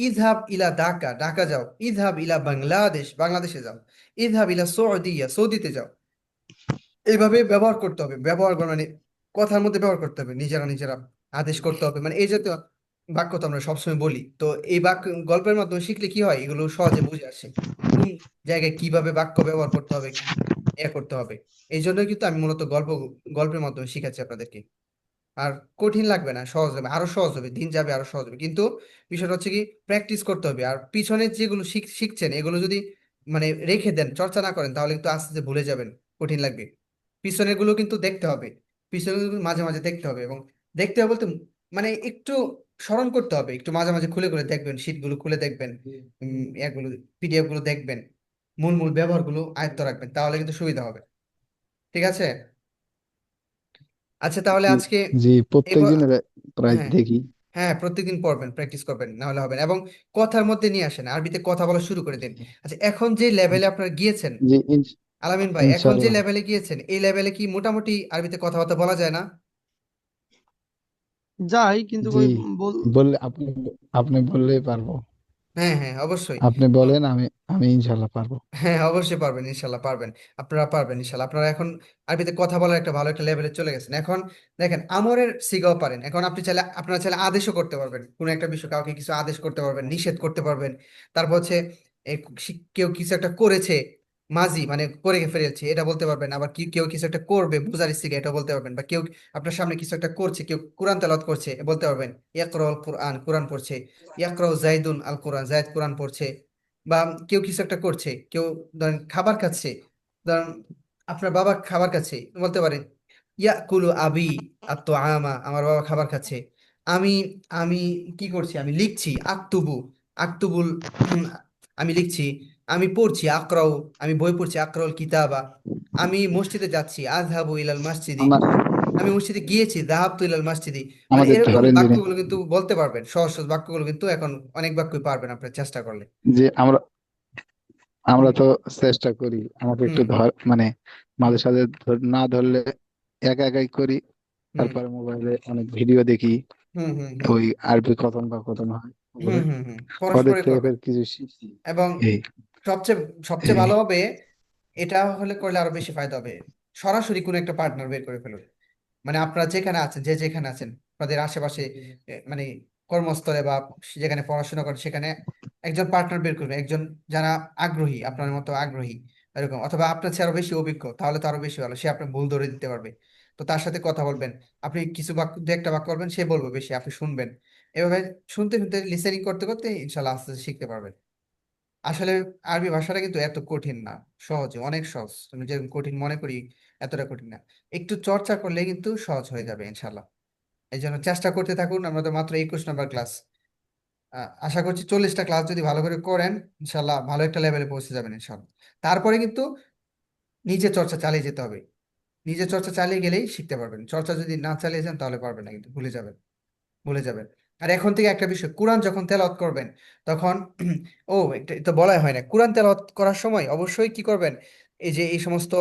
ইযহাব ইলা ঢাকা, ঢাকা যাও। ইযহাব ইলা বাংলাদেশ, বাংলাদেশে যাও। ইযহাব ইলা সৌদিয়া, সৌদিতে যাও। এইভাবে ব্যবহার করতে হবে, মানে কথার মধ্যে ব্যবহার করতে হবে, নিজেরা নিজেরা আদেশ করতে হবে, মানে এই জাতীয় বাক্য তো আমরা সবসময় বলি। তো এই বাক্য গল্পের মাধ্যমে শিখলে কি হয়, এগুলো সহজে বুঝে আসে, কোন জায়গায় কিভাবে বাক্য ব্যবহার করতে হবে, কি করতে হবে। এই জন্যই কিন্তু আমি মূলত গল্পের মাধ্যমে শিখাচ্ছি আপনাদেরকে। আর কঠিন লাগবে না, সহজ হবে, আরো সহজ হবে, দিন যাবে আরো সহজ হবে। কিন্তু বিষয়টা হচ্ছে কি, প্র্যাকটিস করতে হবে। আর পিছনে যেগুলো শিখছেন এগুলো যদি মানে রেখে দেন, চর্চা না করেন, তাহলে কিন্তু আস্তে আস্তে ভুলে যাবেন, কঠিন লাগবে। পিছনের গুলো কিন্তু দেখতে হবে, পিছনের গুলো মাঝে মাঝে দেখতে হবে, এবং দেখতে হবে বলতে মানে একটু স্মরণ করতে হবে, একটু মাঝে মাঝে খুলে খুলে দেখবেন, শীট গুলো খুলে দেখবেন, এগুলো পিডিএফ গুলো দেখবেন, মূল মূল ব্যবহার গুলো আয়ত্ত রাখবেন, তাহলে কিন্তু সুবিধা হবে। ঠিক আছে? আচ্ছা, তাহলে জি আজকে জি, এই প্রত্যেক দিনের প্রায় হ্যাঁ, দেখি। হ্যাঁ, প্রত্যেকদিন পড়বেন, প্র্যাকটিস করবেন, না হলে হবে না। এবং কথার মধ্যে নিয়ে আসেন, আরবিতে কথা বলা শুরু করে দিন। আচ্ছা, এখন যে লেভেলে আপনারা গিয়েছেন, জি আলামিন ভাই, এখন যে ইনশাল্লাহ। লেভেলে গিয়েছেন, এই লেভেলে কি মোটামুটি আরবিতে কথাবার্তা বলা যায় না? যাই, কিন্তু জি, ওই বল বললে আপনি আপনি বললেই পারবো। হ্যাঁ, হ্যাঁ, অবশ্যই। আপনি তো বলেন, আমি ইনশাল্লাহ পারবো। হ্যাঁ, অবশ্যই পারবেন, ইনশাল্লাহ পারবেন। আপনারা পারবেন ইনশাল্লাহ। আপনারা এখন আরবিতে কথা বলার একটা ভালো একটা লেভেলে চলে গেছেন। এখন দেখেন, আমরের সিগাও পারেন। এখন আপনারা চাইলে আদেশও করতে পারবেন, কোনো একটা বিষয় কাউকে কিছু আদেশ করতে পারবেন, নিষেধ করতে পারবেন। তারপর হচ্ছে কেউ কিছু একটা করেছে, মাজি মানে করে ফেলেছে, এটা বলতে পারবেন। আবার কেউ কিছু একটা করবে, বুঝার সিগা, এটা বলতে পারবেন। বা কেউ আপনার সামনে কিছু একটা করছে, কেউ কোরআন তেলাওয়াত করছে, বলতে পারবেন ইয়াকরাউল কোরআন, কোরআন পড়ছে। ইয়াকরাউ জাইদুন আল কোরআন, জায়দ কোরআন পড়ছে। বা কেউ কিছু একটা করছে, কেউ ধরেন খাবার খাচ্ছে, ধরেন আপনার বাবা খাবার খাচ্ছে, বলতে পারেন ইয়াকুলু আবি আত্তো আমা, আমার বাবা খাবার খাচ্ছে। আমি আমি কি করছি, আমি লিখছি, আক্তুবু, আক্তুবুল, উম, আমি লিখছি। আমি পড়ছি, আকরাউ, আমি বই পড়ছি, আকরাউল কিতাবা। আমি মসজিদে যাচ্ছি, আযহাবু ইলাল মসজিদি, আমার আমি মসজিদে গিয়েছি, যাহাবতু ইলাল মসজিদি। মানে আমাদের এরকম ধরেন যিনি, বাক্যগুলো কিন্তু বলতে পারবেন, সহজ সহজ বাক্যগুলো কিন্তু এখন অনেক বাক্যই পারবেন আপনার চেষ্টা করলে। যে আমরা আমরা হুম, তো চেষ্টা করি। আমাকে হুম, একটু মানে হুম, মাঝে সাঝে না ধরলে একা একাই করি। হুম, তারপরে মোবাইলে অনেক ভিডিও দেখি, হুম, হুম, হুম, ওই আরবি কথন বা কথন হয় হুম, ওগুলো, হুম, হুম, ওদের পরস্পরই থেকে করবেন। ফের কিছু শিখি। এবং এই সবচেয়ে সবচেয়ে এই ভালো হবে, এটা হলে করলে আরো বেশি ফায়দা হবে, সরাসরি কোনো একটা পার্টনার বের করে ফেলুন। মানে আপনারা যেখানে আছেন, যে যেখানে আছেন, আপনাদের আশেপাশে, মানে কর্মস্থলে বা যেখানে পড়াশোনা করেন, সেখানে একজন পার্টনার বের করবেন, একজন যারা আগ্রহী, আপনার মতো আগ্রহী, এরকম। অথবা আপনার চেয়ে আরো বেশি অভিজ্ঞ, তাহলে তো আরো বেশি ভালো, সে আপনার ভুল ধরে দিতে পারবে। তো তার সাথে কথা বলবেন, আপনি কিছু বাক্য, দু একটা বাক্য বলবেন, সে বলবে বেশি, আপনি শুনবেন। এভাবে শুনতে শুনতে, লিসেনিং করতে করতে ইনশাল্লাহ আস্তে আস্তে শিখতে পারবেন। আসলে আরবি ভাষাটা কিন্তু এত কঠিন না, সহজে, অনেক সহজ। তুমি যে কঠিন মনে করি, এতটা কঠিন না। একটু চর্চা করলে কিন্তু সহজ হয়ে যাবে ইনশাল্লাহ। এই জন্য চেষ্টা করতে থাকুন। আমাদের মাত্র 21 নম্বর ক্লাস। আশা করছি 40টা ক্লাস যদি ভালো করে করেন, ইনশাল্লাহ ভালো একটা লেভেলে পৌঁছে যাবেন ইনশাল্লাহ। তারপরে কিন্তু নিজে চর্চা চালিয়ে যেতে হবে। নিজে চর্চা চালিয়ে গেলেই শিখতে পারবেন। চর্চা যদি না চালিয়ে যান, তাহলে পারবেন না, কিন্তু ভুলে যাবেন, ভুলে যাবেন। আর এখন থেকে একটা বিষয়, কোরআন যখন তেলাওয়াত করবেন, তখন এটা তো বলাই হয় না, কোরআন তেলাওয়াত করার সময় অবশ্যই কি করবেন, এই যে এই সমস্ত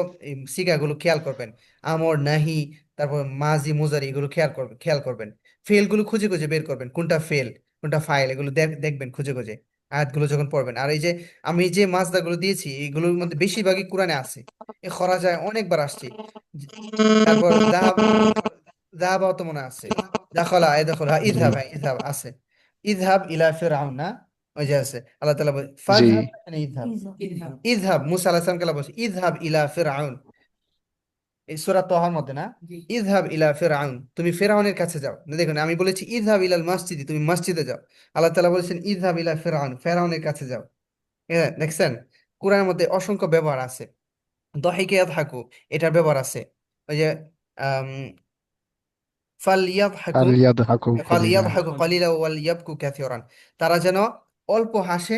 সিগাগুলো খেয়াল করবেন, আমর, নাহি, তারপর মাজি, মুজারি, এগুলো খেয়াল করবেন। ফেলগুলো খুঁজে খুঁজে বের করবেন, কোনটা ফেল, কোনটা ফাইল, এগুলো দেখবেন খুঁজে খুঁজে, আয়াতগুলো যখন পড়বেন। আর এই যে আমি যে মাজদাগুলো দিয়েছি, এগুলোর মধ্যে বেশিরভাগই কোরআনে আছে। এ খরা যায় অনেকবার আসছে। তারপর যাহাবাও তো মনে আছে, দাখলা, এ দেখো, হ্যাঁ, জি ইযহাব, হ্যাঁ, ইযহাব আছে। ইযহাব ইলা ফিরআউনা, ওই যে আছে, আল্লাহ তাআলা বলে জি ফাযহাব, মানে ইযহাব, ইযহাব মুসা আলাইহিস সালাম কে বলছে ইযহাব ইলা ফিরআউন, এই সূরা তাহার মধ্যে না, ইযহাব ইলা ফিরআউন, তুমি ফিরআউনের কাছে যাও। না, দেখুন, আমি বলেছি ইযহাব ইলাল মসজিদ, তুমি মসজিদে যাও। আল্লাহ তাআলা বলেছেন ইযহাব ইলা ফিরআউন, ফিরআউনের কাছে যাও। হ্যাঁ, দেখছেন, কোরআনের মধ্যে অসংখ্য ব্যবহার আছে। দহিকে ইয়াদহাকু, এটার ব্যবহার আছে। ওই যে আম, ফালিয়াদহাকু, ফালিয়াদহাকু কলিলা। ফালিয়াদহাকু কালিলা ওয়াল ইয়াবকু কাসীরান, তারা যেন অল্প হাসে,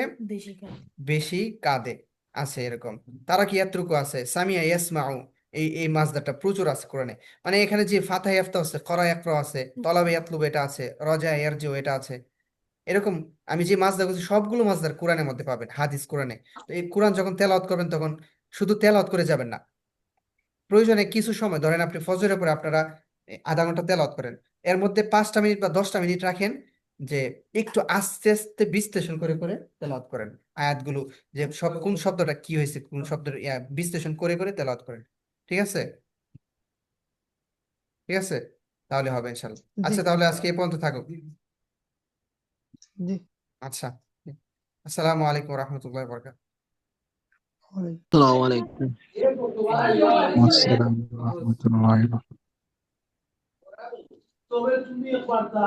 বেশি কাঁদে, আছে এরকম। তারা কি এতটুকু আছে, সামিয়া ইয়াসমাউ, এই মাসদারটা প্রচুর আছে কোরআনে। মানে এখানে যে ফাতহা ইয়াফতা আছে, করা ইয়াকরা আছে, তলাবে ইয়াতলুব এটা আছে, রজা ইয়ারজিউ এটা আছে, এরকম। আমি যে মাসদার বলছি, সবগুলো মাসদার কোরআনের মধ্যে পাবেন, হাদিস কোরআনে। তো এই কোরআন যখন তেলাওয়াত করবেন, তখন শুধু তেলাওয়াত করে যাবেন না, প্রয়োজনে কিছু সময় ধরেন আপনি ফজরের পরে আপনারা আধা ঘন্টা তেলাওয়াত করেন, এর মধ্যে 5টা মিনিট বা 10টা মিনিট রাখেন যে একটু আস্তে আস্তে বিশ্লেষণ করে করে তেলাওয়াত করেন আয়াতগুলো, যে সব কোন শব্দটা কি হয়েছে, কোন শব্দের বিশ্লেষণ করে করে তেলাওয়াত করেন। ঠিক আছে? ঠিক আছে, তাহলে হবে ইনশাল্লাহ। জি আচ্ছা, তাহলে আজকে এই পর্যন্ত থাকুক। জি। আচ্ছা, আসসালামু আলাইকুম রহমতুল্লাহ বরকাত। ওয়ালাইকুম আসসালামু আলাইকুম। আসসালামু আলাইকুম ওয়া রাহমাতুল্লাহি ওয়া বারাকাতুহু।